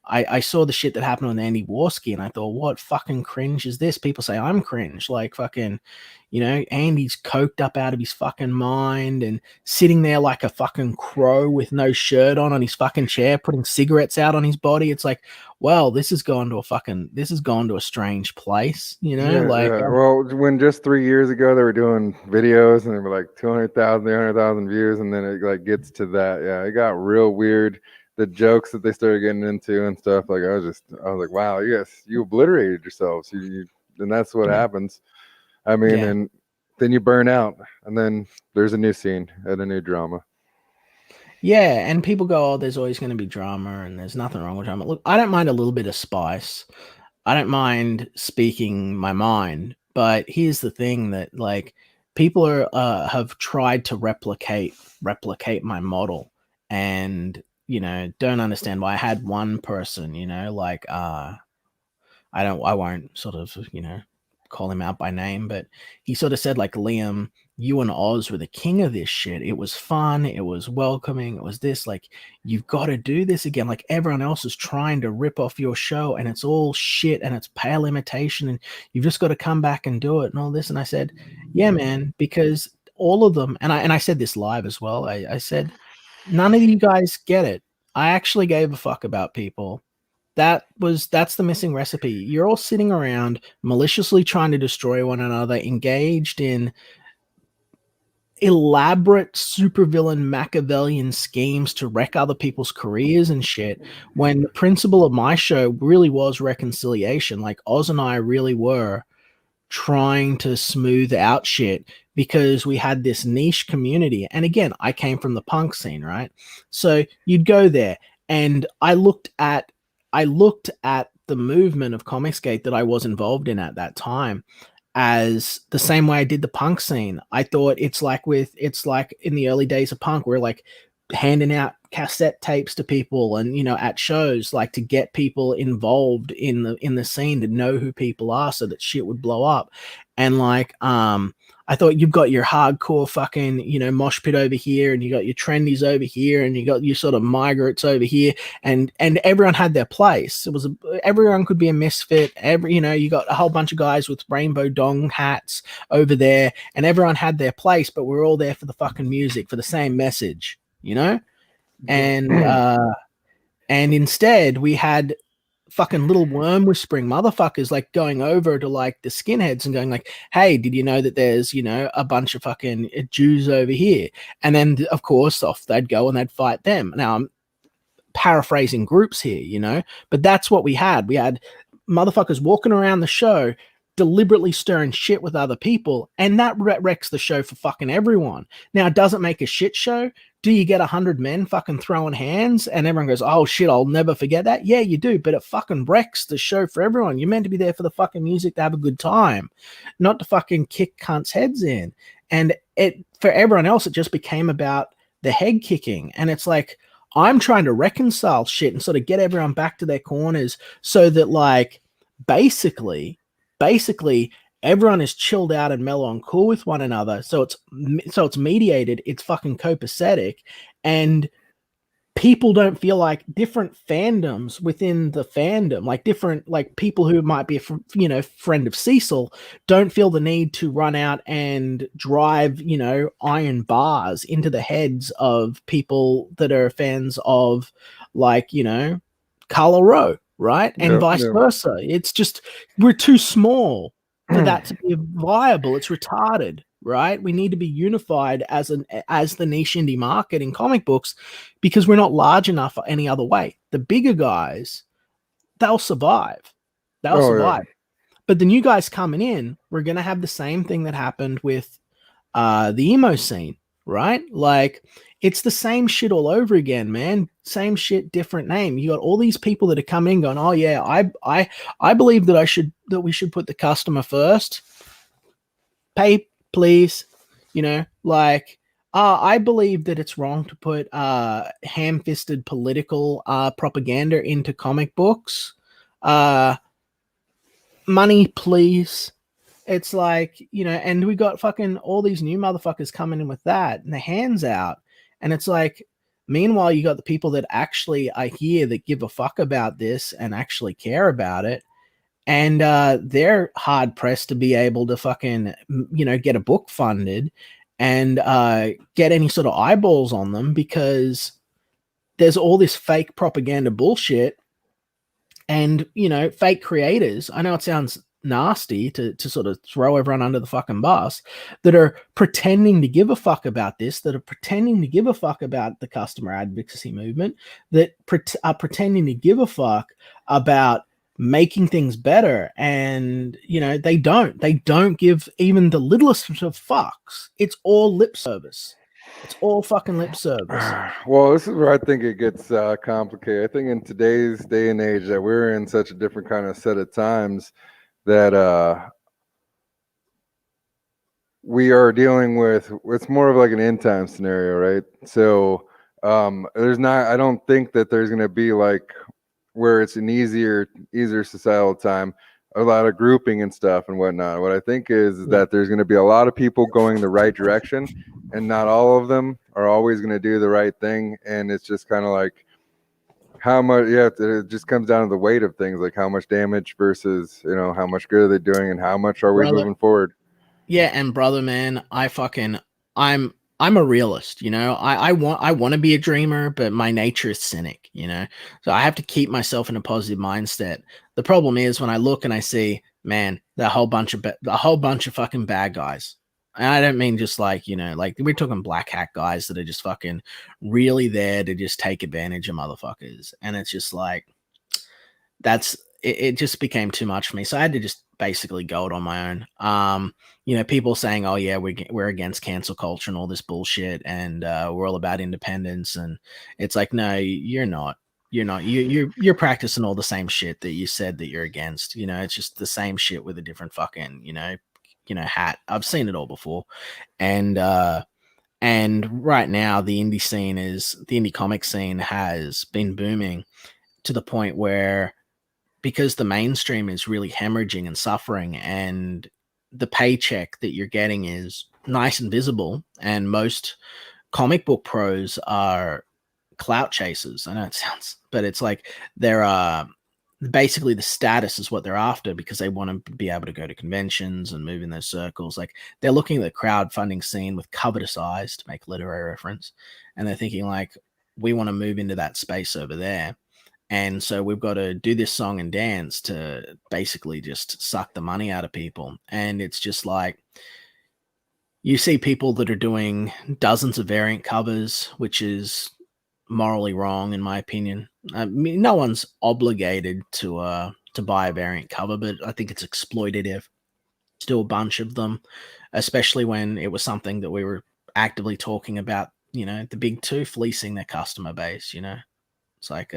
I saw the shit that happened with Andy Warski, and I thought, what fucking cringe is this? People say I'm cringe. Like, fucking, Andy's coked up out of his fucking mind and sitting there like a fucking crow with no shirt on his fucking chair, putting cigarettes out on his body. It's like, well, this has gone to a strange place, Yeah. Well, when just 3 years ago they were doing videos and they were like 200,000, 300,000 views, and then it like gets to that. Yeah, it got real weird. The jokes that they started getting into and stuff, like I was like, wow, yes, you obliterated yourselves. And that's what happens. I mean, and then you burn out, and then there's a new scene and a new drama. Yeah, and people go, oh, there's always going to be drama, and there's nothing wrong with drama. Look, I don't mind a little bit of spice. I don't mind speaking my mind, but here's the thing that like people have tried to replicate my model, and don't understand why. I had one person, like I won't sort of, call him out by name, but he sort of said, like, Liam, you and Oz were the king of this shit. It was fun, it was welcoming, it was this, like, you've got to do this again. Like, everyone else is trying to rip off your show, and it's all shit, and it's pale imitation, and you've just got to come back and do it, and all this. And I said, yeah, man, because all of them, and I said this live as well. I said, none of you guys get it. I actually gave a fuck about people. That's the missing recipe. You're all sitting around maliciously trying to destroy one another, engaged in elaborate supervillain Machiavellian schemes to wreck other people's careers and shit, when the principle of my show really was reconciliation. Like, Oz and I really were trying to smooth out shit because we had this niche community. And again, I came from the punk scene, right? So you'd go there, and I looked at the movement of Comicsgate that I was involved in at that time as the same way I did the punk scene. I thought it's like in the early days of punk, we're like handing out cassette tapes to people and at shows, like, to get people involved in the scene, to know who people are so that shit would blow up. And like I thought, you've got your hardcore fucking mosh pit over here, and you got your trendies over here, and you got your sort of migrants over here, and everyone had their place. Everyone could be a misfit. You got a whole bunch of guys with rainbow dong hats over there, and everyone had their place, but we're all there for the fucking music, for the same message, and instead we had fucking little worm whispering motherfuckers like going over to like the skinheads and going like, hey, did you know that there's a bunch of fucking Jews over here? And then of course off they'd go and they'd fight them. Now I'm paraphrasing groups here, but that's what we had motherfuckers walking around the show deliberately stirring shit with other people, and that wrecks the show for fucking everyone. Now, it doesn't make a shit show. Do you get 100 men fucking throwing hands and everyone goes, oh shit, I'll never forget that? Yeah, you do, but it fucking wrecks the show for everyone. You're meant to be there for the fucking music, to have a good time, not to fucking kick cunts' heads in. And for everyone else, it just became about the head kicking. And it's like, I'm trying to reconcile shit and sort of get everyone back to their corners so that, like, basically everyone is chilled out and mellow and cool with one another. So it's mediated, it's fucking copacetic, and people don't feel like different fandoms within the fandom, like different, like people who might be a friend of Cecil, don't feel the need to run out and drive iron bars into the heads of people that are fans of, like, Carla Rowe, right? And vice versa. It's just, we're too small for that to be viable. It's retarded, right? We need to be unified as the niche indie market in comic books, because we're not large enough any other way. The bigger guys, they'll survive. Yeah. But the new guys coming in, we're going to have the same thing that happened with the emo scene, right? Like it's the same shit all over again, man. Same shit, different name. You got all these people that are coming in going, oh yeah, I believe that we should put the customer first. Pay, please. You know, like I believe that it's wrong to put ham-fisted political propaganda into comic books. Money, please. It's like, and we got fucking all these new motherfuckers coming in with that and their hands out. And it's like, meanwhile, you got the people that actually are here that give a fuck about this and actually care about it. And they're hard pressed to be able to fucking, get a book funded and get any sort of eyeballs on them because there's all this fake propaganda bullshit and, fake creators. I know it sounds nasty to sort of throw everyone under the fucking bus that are pretending to give a fuck about this, that are pretending to give a fuck about the customer advocacy movement, that are pretending to give a fuck about making things better. And, they don't give even the littlest of fucks. It's all lip service. It's all fucking lip service. Well, this is where I think it gets complicated. I think in today's day and age that we're in such a different kind of set of times that we are dealing with, it's more of like an end time scenario, right? So I don't think that there's going to be like where it's an easier societal time, a lot of grouping and stuff and whatnot. What I think is that there's going to be a lot of people going the right direction, and not all of them are always going to do the right thing. And it's just kind of like how much, it just comes down to the weight of things, like how much damage versus, how much good are they doing and how much are we moving forward. Yeah, and brother, man, I'm a realist, I want to be a dreamer, but my nature is cynic, so I have to keep myself in a positive mindset. The problem is when I look and I see, man, a whole bunch of fucking bad guys. And I don't mean just like, like we're talking black hat guys that are just fucking really there to just take advantage of motherfuckers. And it's just like, it just became too much for me. So I had to just basically go it on my own. People saying, oh yeah, we're against cancel culture and all this bullshit. And we're all about independence. And it's like, no, you're not. You're practicing all the same shit that you said that you're against. It's just the same shit with a different fucking, hat. I've seen it all before. And right now the indie comic scene has been booming to the point where, because the mainstream is really hemorrhaging and suffering, and the paycheck that you're getting is nice and visible, and most comic book pros are clout chasers. I know it sounds, but it's like they're basically the status is what they're after, because they want to be able to go to conventions and move in those circles. Like they're looking at the crowdfunding scene with covetous eyes, to make literary reference, and they're thinking like, we want to move into that space over there. And so we've got to do this song and dance to basically just suck the money out of people. And it's just like, you see people that are doing dozens of variant covers, which is morally wrong, in my opinion. I mean, no one's obligated to buy a variant cover, but I think it's exploitative. Still a bunch of them, especially when it was something that we were actively talking about, the big two fleecing their customer base, It's like,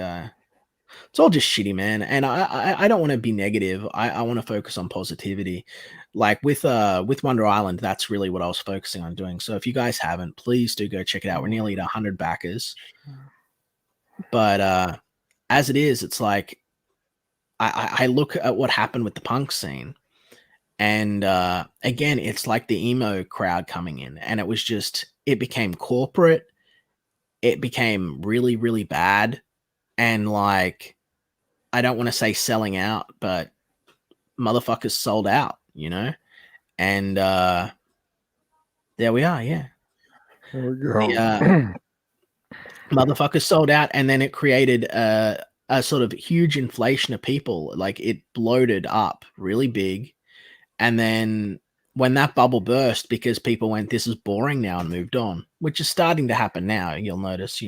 it's all just shitty, man. And I don't want to be negative. I want to focus on positivity. Like with Wonder Island, that's really what I was focusing on doing. So if you guys haven't, please do go check it out. We're nearly at 100 backers. But as it is, it's like I look at what happened with the punk scene. And again, it's like the emo crowd coming in. And it became corporate. It became really, really bad. And like, I don't want to say selling out, but motherfuckers sold out, and there we are. Yeah. There we go. Motherfuckers sold out, and then it created a sort of huge inflation of people. Like it bloated up really big. And then when that bubble burst, because people went, this is boring now, and moved on, which is starting to happen now. You'll notice,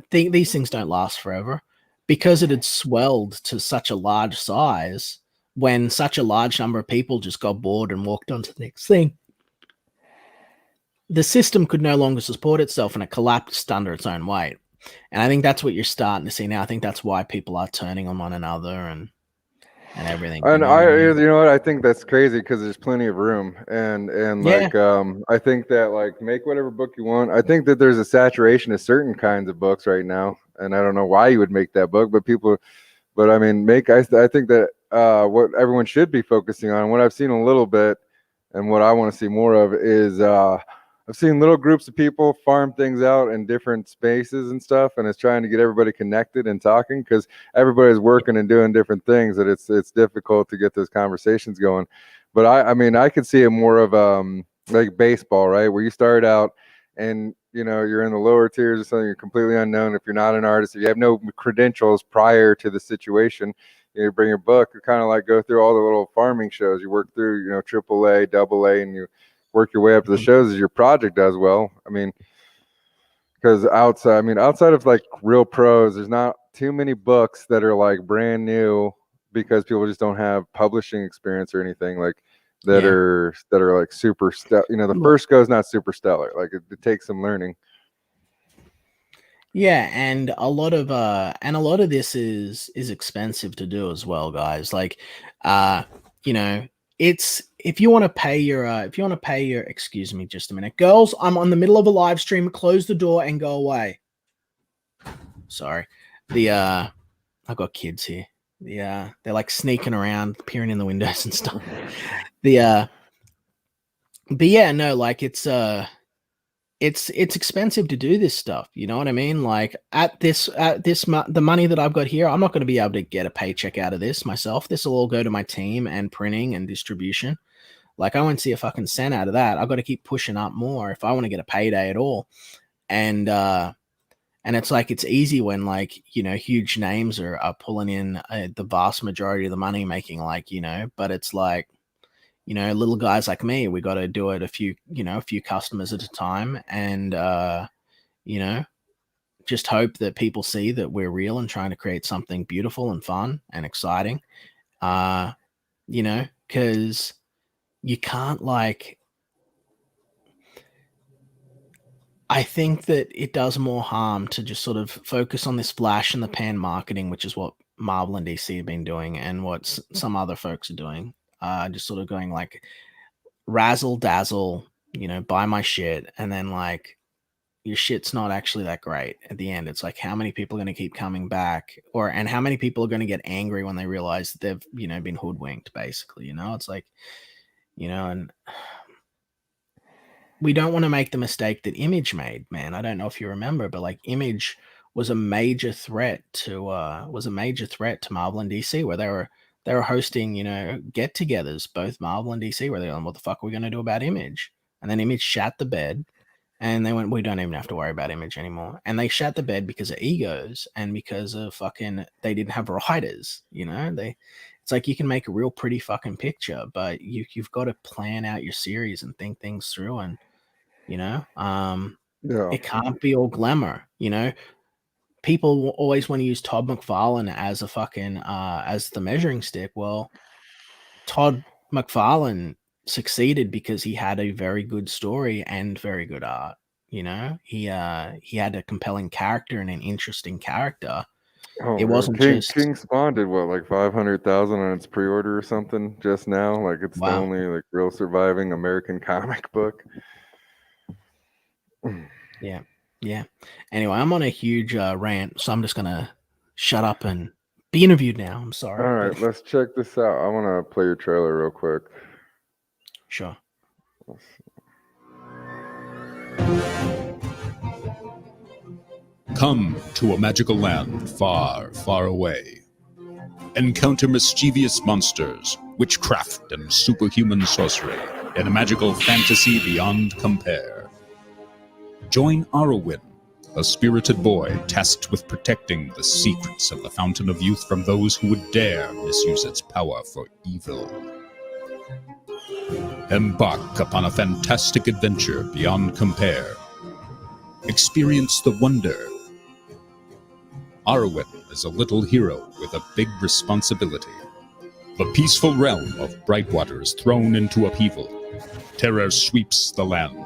these things don't last forever, because it had swelled to such a large size. When such a large number of people just got bored and walked on to the next thing, the system could no longer support itself and it collapsed under its own weight. And I think that's what you're starting to see now. I think that's why people are turning on one another and everything. And You know what I mean? you know what, I think that's crazy because there's plenty of room, and Yeah, like I think that like make whatever book you want. I think that there's a saturation of certain kinds of books right now, and I don't know why you would make that book, but people, but I mean, I think that what everyone should be focusing on, what I've seen a little bit, and what I want to see more of is I've seen little groups of people farm things out in different spaces and stuff, and it's trying to get everybody connected and talking because everybody's working and doing different things. That it's difficult to get those conversations going. But I mean, I could see it more of like baseball, right, where you start out and you're in the lower tiers or something, you're completely unknown. If you're not an artist, if you have no credentials prior to the situation, you bring your book. You kind of like go through all the little farming shows. You work through AAA, AA, and you work your way up to the shows as your project does well. I mean, because outside of like real pros, there's not too many books that are like brand new because people just don't have publishing experience or anything like that yeah. are like super the first go is not super stellar. Like it takes some learning. Yeah, and a lot of this is expensive to do as well, guys. Like, you know, it's if you want to pay your excuse me just a minute. Girls, I'm on the middle of a live stream. Close the door and go away. Sorry. I've got kids here. They're like sneaking around, peering in the windows and stuff. But yeah, no, like it's expensive to do this stuff. You know what I mean? Like the money that I've got here, I'm not going to be able to get a paycheck out of this myself. This will all go to my team and printing and distribution. Like I won't see a fucking cent out of that. I've got to keep pushing up more if I want to get a payday at all. And it's like it's easy when like huge names are pulling in the vast majority of the money, making like but it's like little guys like me, we got to do it a few customers at a time, and just hope that people see that we're real and trying to create something beautiful and fun and exciting. Because you can't I think that it does more harm to just sort of focus on this flash in the pan marketing, which is what Marvel and DC have been doing, and what some other folks are doing. Just sort of going like razzle dazzle, buy my shit, and then like your shit's not actually that great at the end. It's like how many people are going to keep coming back, and how many people are going to get angry when they realize that they've been hoodwinked, basically. It's like and we don't want to make the mistake that Image made, man. I don't know if you remember, but like Image was a major threat to Marvel and DC, where they were hosting, get-togethers, both Marvel and DC, where they're like, what the fuck are we going to do about Image? And then Image shat the bed, and they went, we don't even have to worry about Image anymore. And they shat the bed because of egos and because of fucking, they didn't have writers, it's like you can make a real pretty fucking picture, but you've got to plan out your series and think things through, and it can't be all glamour. People always want to use Todd McFarlane as a fucking as the measuring stick. Well, Todd McFarlane succeeded because he had a very good story and very good art. He had a compelling character and an interesting character. Oh, It wasn't just King Spawn did what, like 500,000 on its pre-order or something just now. Like it's the wow. only like real surviving American comic book. Yeah. Anyway, I'm on a huge rant, so I'm just gonna shut up and be interviewed now. I'm sorry. All right, let's check this out. I want to play your trailer real quick. Sure. Come to a magical land far, far away. Encounter mischievous monsters, witchcraft, and superhuman sorcery in a magical fantasy beyond compare. Join Arwen, a spirited boy tasked with protecting the secrets of the Fountain of Youth from those who would dare misuse its power for evil. Embark upon a fantastic adventure beyond compare. Experience the wonder. Arwen is a little hero with a big responsibility. The peaceful realm of Brightwater is thrown into upheaval. Terror sweeps the land.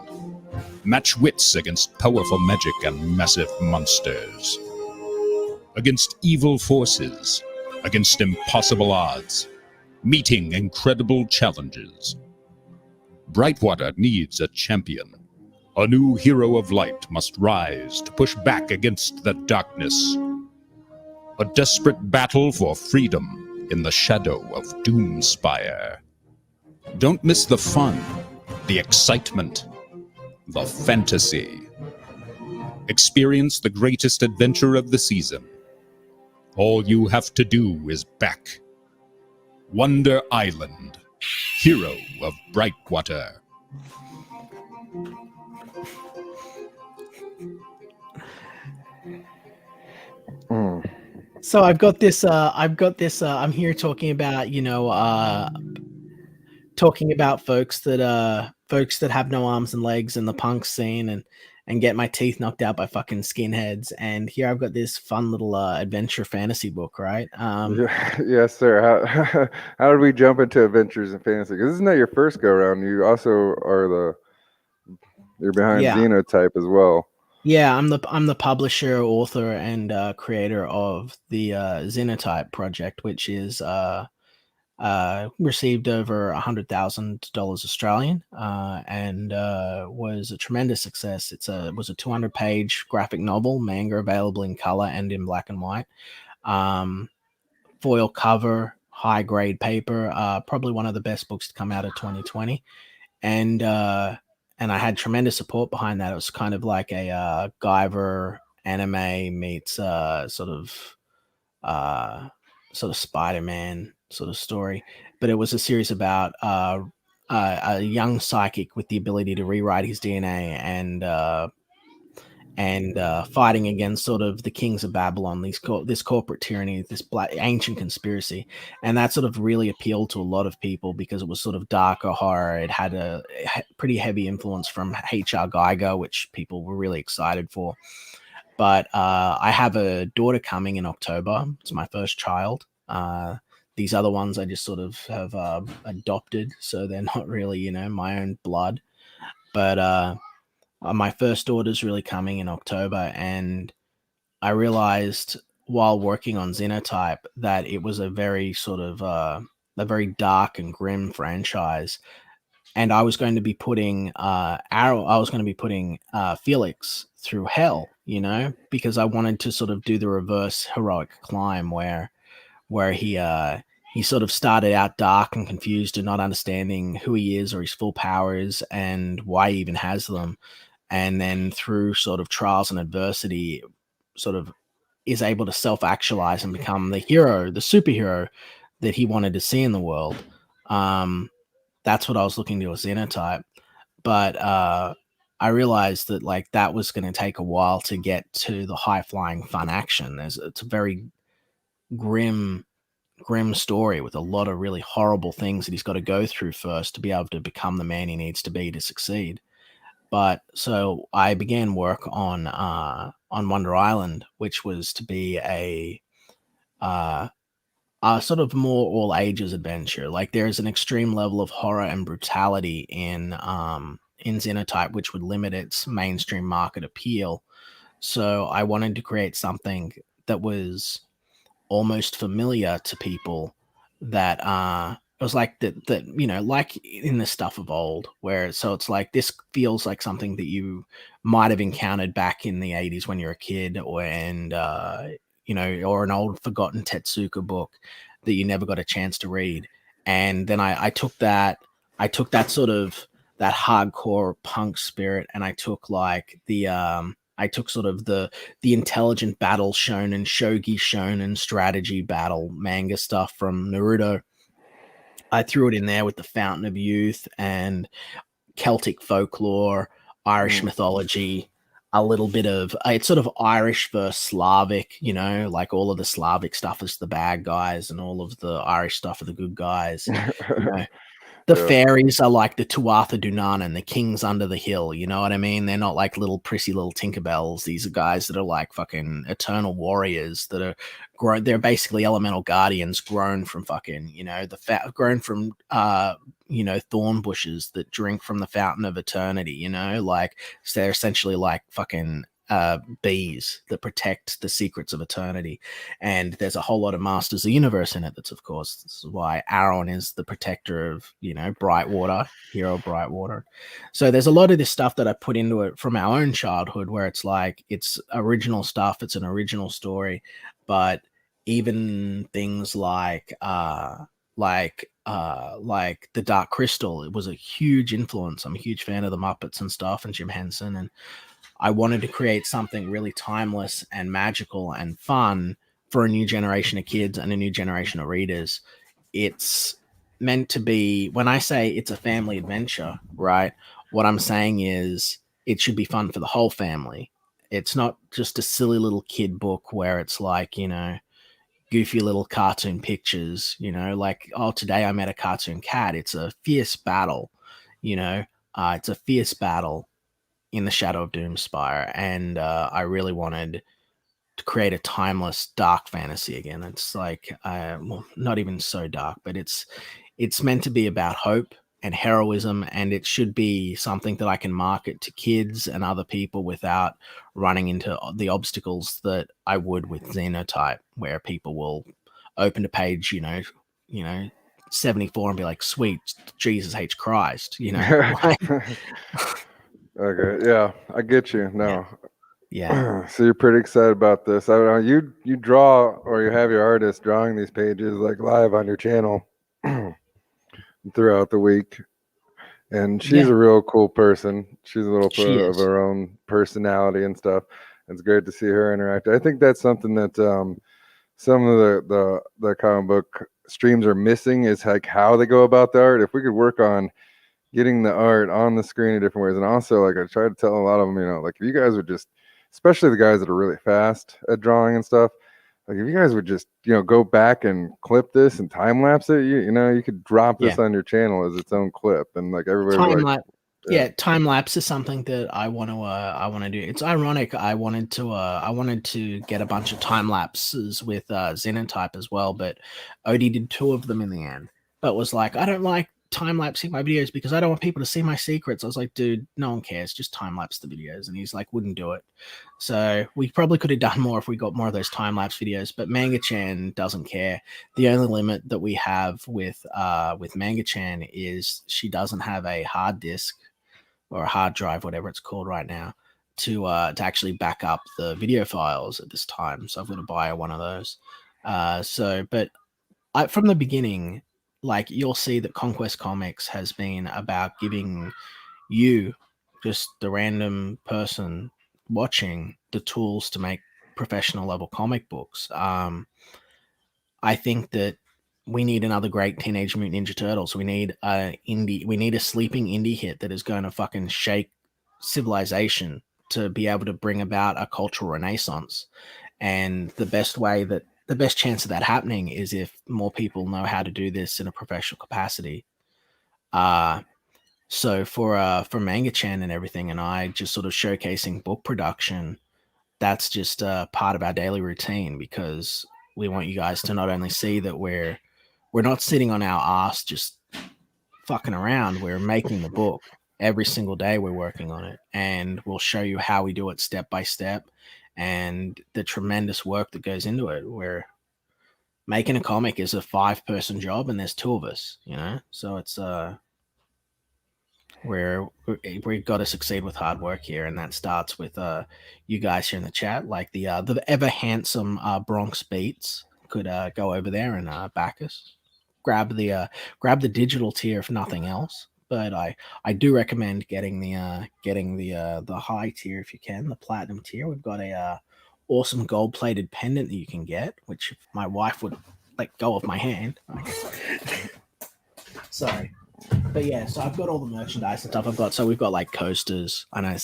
Match wits against powerful magic and massive monsters. Against evil forces, against impossible odds, meeting incredible challenges. Brightwater needs a champion. A new hero of light must rise to push back against the darkness. A desperate battle for freedom in the shadow of Doomspire. Don't miss the fun, the excitement, the fantasy. Experience the greatest adventure of the season. All you have to do is back Wonder Island, Hero of Brightwater. So I've got this. I'm here talking about, talking about folks that have no arms and legs in the punk scene, and get my teeth knocked out by fucking skinheads. And here I've got this fun little adventure fantasy book, right? Yes, sir. How did we jump into adventures in fantasy? Because isn't that your first go around? You also are you're behind Yeah. Xenotype as well. Yeah, I'm the publisher, author, and creator of the Xenotype project, which is received over $100,000 Australian, and was a tremendous success. It was a 200-page graphic novel, manga available in color and in black and white. Foil cover, high grade paper, probably one of the best books to come out of 2020. And I had tremendous support behind that. It was kind of like a Guyver anime meets sort of Spider-Man sort of story, but it was a series about a young psychic with the ability to rewrite his DNA and fighting against sort of the kings of Babylon, this corporate tyranny, this black ancient conspiracy. And that sort of really appealed to a lot of people because it was sort of darker horror. It had a pretty heavy influence from H.R. Geiger, which people were really excited for. But I have a daughter coming in October. It's my first child. These other ones I just sort of have adopted, so they're not really, my own blood. But my first daughter's really coming in October, and I realized while working on Xenotype that it was a very sort of a very dark and grim franchise, and I was going to be putting Felix through hell, because I wanted to sort of do the reverse heroic climb where he sort of started out dark and confused and not understanding who he is or his full powers and why he even has them. And then through sort of trials and adversity, sort of is able to self-actualize and become the hero, the superhero that he wanted to see in the world. That's what I was looking to with Xenotype. But I realized that that was going to take a while to get to the high-flying fun action. It's a very grim story with a lot of really horrible things that he's got to go through first to be able to become the man he needs to be to succeed. But so I began work on Wonder Island, which was to be a sort of more all ages adventure. There's an extreme level of horror and brutality in Xenotype, which would limit its mainstream market appeal. So I wanted to create something that was almost familiar to people, that it was like that like in the stuff of old, where it's like this feels like something that you might have encountered back in the 80s when you're a kid, or an old forgotten Tetsuka book that you never got a chance to read. And then I took that sort of that hardcore punk spirit, and I took sort of the intelligent battle shonen, shogi shonen strategy battle manga stuff from Naruto. I threw it in there with the Fountain of Youth and Celtic folklore, Irish mythology, a little bit of it's sort of Irish versus Slavic, like all of the Slavic stuff is the bad guys and all of the Irish stuff are the good guys. The Yeah. fairies are like the Tuatha Dunan and the kings under the hill. You know what I mean? They're not like little prissy little Tinkerbells. These are guys that are like fucking eternal warriors that are grown. They're basically elemental guardians grown from fucking, grown from, thorn bushes that drink from the fountain of eternity, like, so they're essentially like fucking bees that protect the secrets of eternity. And there's a whole lot of Masters of the Universe in it. That's, of course, this is why Aaron is the protector of, Brightwater, hero Brightwater. So there's a lot of this stuff that I put into it from our own childhood, where it's like, it's original stuff, it's an original story. But even things like the Dark Crystal, it was a huge influence. I'm a huge fan of the Muppets and stuff, and Jim Henson, and I wanted to create something really timeless and magical and fun for a new generation of kids and a new generation of readers. It's meant to be, when I say it's a family adventure, right? What I'm saying is it should be fun for the whole family. It's not just a silly little kid book where it's like, goofy little cartoon pictures, like, oh, today I met a cartoon cat. It's a fierce battle, it's a fierce battle in the Shadow of Doomspire, and I really wanted to create a timeless dark fantasy again. It's like, well, not even so dark, but it's meant to be about hope and heroism, and it should be something that I can market to kids and other people without running into the obstacles that I would with Xenotype, where people will open a page, 74 and be like, sweet Jesus H. Christ, like, Okay, yeah, I get you. No, yeah. so you're pretty excited about this. I don't know, you draw, or you have your artist drawing these pages like live on your channel throughout the week, and she's Yeah. a real cool person. She's a little She bit of is. her own personality and stuff. It's great to see her interact. I think that's something that some of the comic book streams are missing, is like how they go about the art. If we could work on getting the art on the screen in different ways. And also, like, I try to tell a lot of them, like, if you guys would just, especially the guys that are really fast at drawing and stuff, like, if you guys would just, go back and clip this and time lapse it, you could drop this on your channel as its own clip, and like everybody would Time like, lapse. Yeah, time lapse is something that I want to do. It's ironic. I wanted to get a bunch of time lapses with Xenotype as well, but Odie did 2 of them in the end. But was like, I don't like time lapsing my videos because I don't want people to see my secrets. I was like, dude, no one cares. Just time lapse the videos. And he's like, wouldn't do it. So we probably could have done more if we got more of those time lapse videos. But Manga-chan doesn't care. The only limit that we have with Manga-chan is she doesn't have a hard disk or a hard drive, whatever it's called right now, to actually back up the video files at this time. So I've got to buy one of those. But from the beginning, like, you'll see that Conquest Comics has been about giving you, just the random person watching, the tools to make professional level comic books. I think that we need another great Teenage Mutant Ninja Turtles. We need a sleeping indie hit that is going to fucking shake civilization to be able to bring about a cultural renaissance. And the best chance of that happening is if more people know how to do this in a professional capacity. So for Manga-chan and everything, and I just sort of showcasing book production, that's just part of our daily routine, because we want you guys to not only see that we're not sitting on our ass just fucking around. We're making the book every single day. We're working on it, and we'll show you how we do it step by step, and the tremendous work that goes into it. We're making a comic is a 5-person job, and there's 2 of us, so it's we've got to succeed with hard work here, and that starts with you guys here in the chat, like the ever handsome Bronx Beats could go over there and back us, grab the digital tier if nothing else. But I do recommend getting the high tier if you can, the platinum tier. We've got a awesome gold plated pendant that you can get, which if my wife would let go of my hand. Sorry. But yeah, so I've got all the merchandise and stuff. We've got like coasters. I know,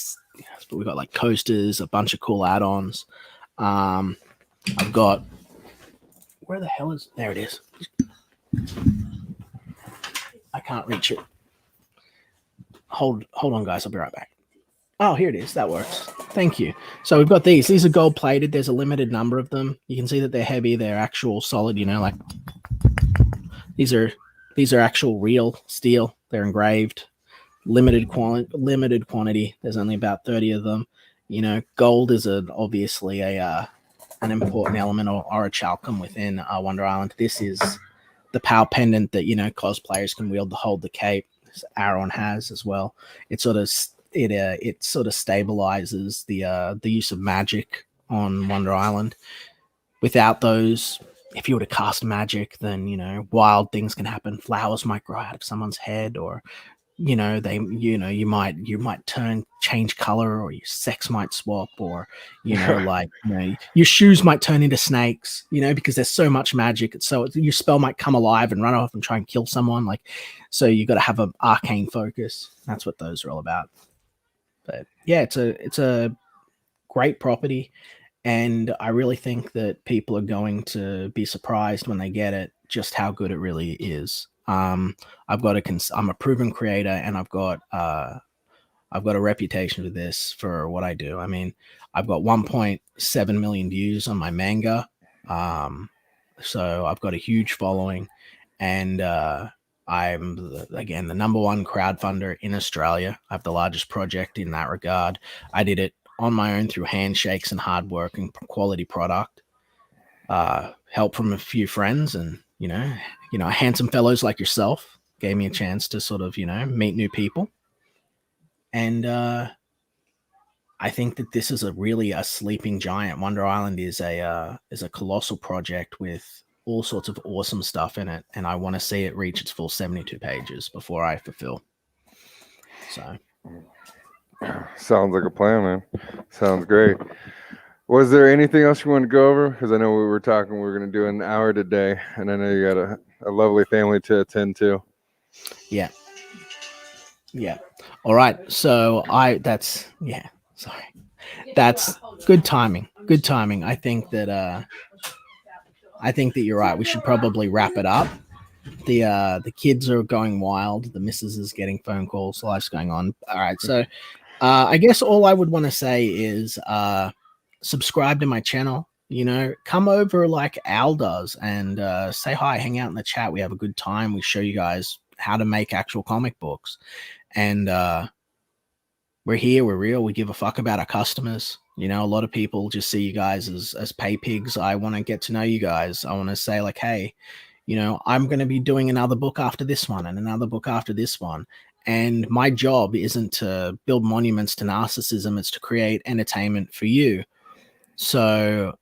but we've got like coasters, a bunch of cool add-ons. I've got, where the hell is, there it is. I can't reach it. Hold on, guys. I'll be right back. Oh, here it is. That works. Thank you. So we've got these. These are gold plated. There's a limited number of them. You can see that they're heavy. They're actual solid. Like these are actual real steel. They're engraved. Limited quantity. There's only about 30 of them. Gold is obviously an important element or a chalcum within Wonder Island. This is the power pendant that cosplayers can wield to hold the cape. Aaron has as well. It sort of stabilizes the use of magic on Wonder Island. Without those, if you were to cast magic, then wild things can happen. Flowers might grow out of someone's head, or you might change color, or your sex might swap, or your shoes might turn into snakes, because there's so much magic. So your spell might come alive and run off and try and kill someone. So you got to have an arcane focus. That's what those are all about. But yeah, it's a great property, and I really think that people are going to be surprised when they get it, just how good it really is. I'm a proven creator, and I've got a reputation with this for what I do. I mean, I've got 1.7 million views on my manga. So I've got a huge following, and I'm the number one crowdfunder in Australia. I have the largest project in that regard. I did it on my own through handshakes and hard work and quality product. Help from a few friends, and handsome fellows like yourself gave me a chance to sort of meet new people. And I think that this is a sleeping giant. Wonder Island is a colossal project with all sorts of awesome stuff in it, and I want to see it reach its full 72 pages before I fulfill. So, sounds like a plan, man. Sounds great. Was there anything else you want to go over? Because I know we were talking we were going to do an hour today, and I know you got a lovely family to attend to. Yeah. All right. So that's good timing. Good timing. I think that you're right. We should probably wrap it up. The kids are going wild. The missus is getting phone calls. Life's going on. All right. So I guess all I would want to say is subscribe to my channel. Come over like Al does and say hi, hang out in the chat. We have a good time. We show you guys how to make actual comic books. And we're here, we're real, we give a fuck about our customers. A lot of people just see you guys as pay pigs. I want to get to know you guys. I want to say hey, I'm going to be doing another book after this one and another book after this one. And my job isn't to build monuments to narcissism, it's to create entertainment for you. So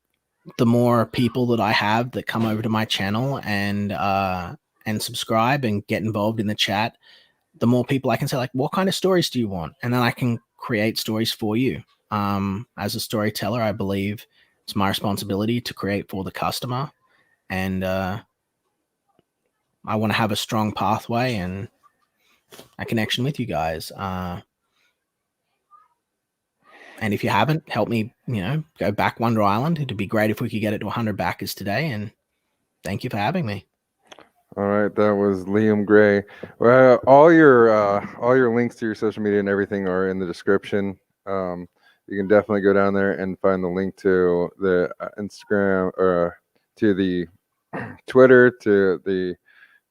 the more people that I have that come over to my channel and subscribe and get involved in the chat, the more people I can say, what kind of stories do you want? And then I can create stories for you. As a storyteller, I believe it's my responsibility to create for the customer. And I want to have a strong pathway and a connection with you guys. And if you haven't, help me, go back Wonder Island. It'd be great if we could get it to 100 backers today. And thank you for having me. All right, that was Liam Gray. Well, all your links to your social media and everything are in the description. You can definitely go down there and find the link to the Instagram or to the Twitter, to the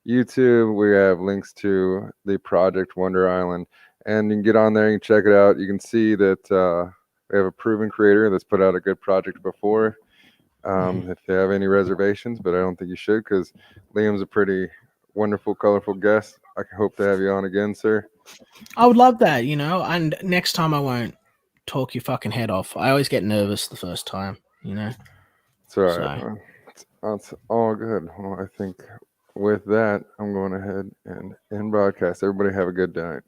YouTube. We have links to the Project Wonder Island, and you can get on there and check it out. You can see that we have a proven creator that's put out a good project before. If you have any reservations, but I don't think you should, because Liam's a pretty wonderful, colorful guest. I hope to have you on again, sir. I would love that, and next time I won't talk your fucking head off. I always get nervous the first time, It's all right. It's all good. Well, I think with that, I'm going ahead and end broadcast. Everybody have a good night.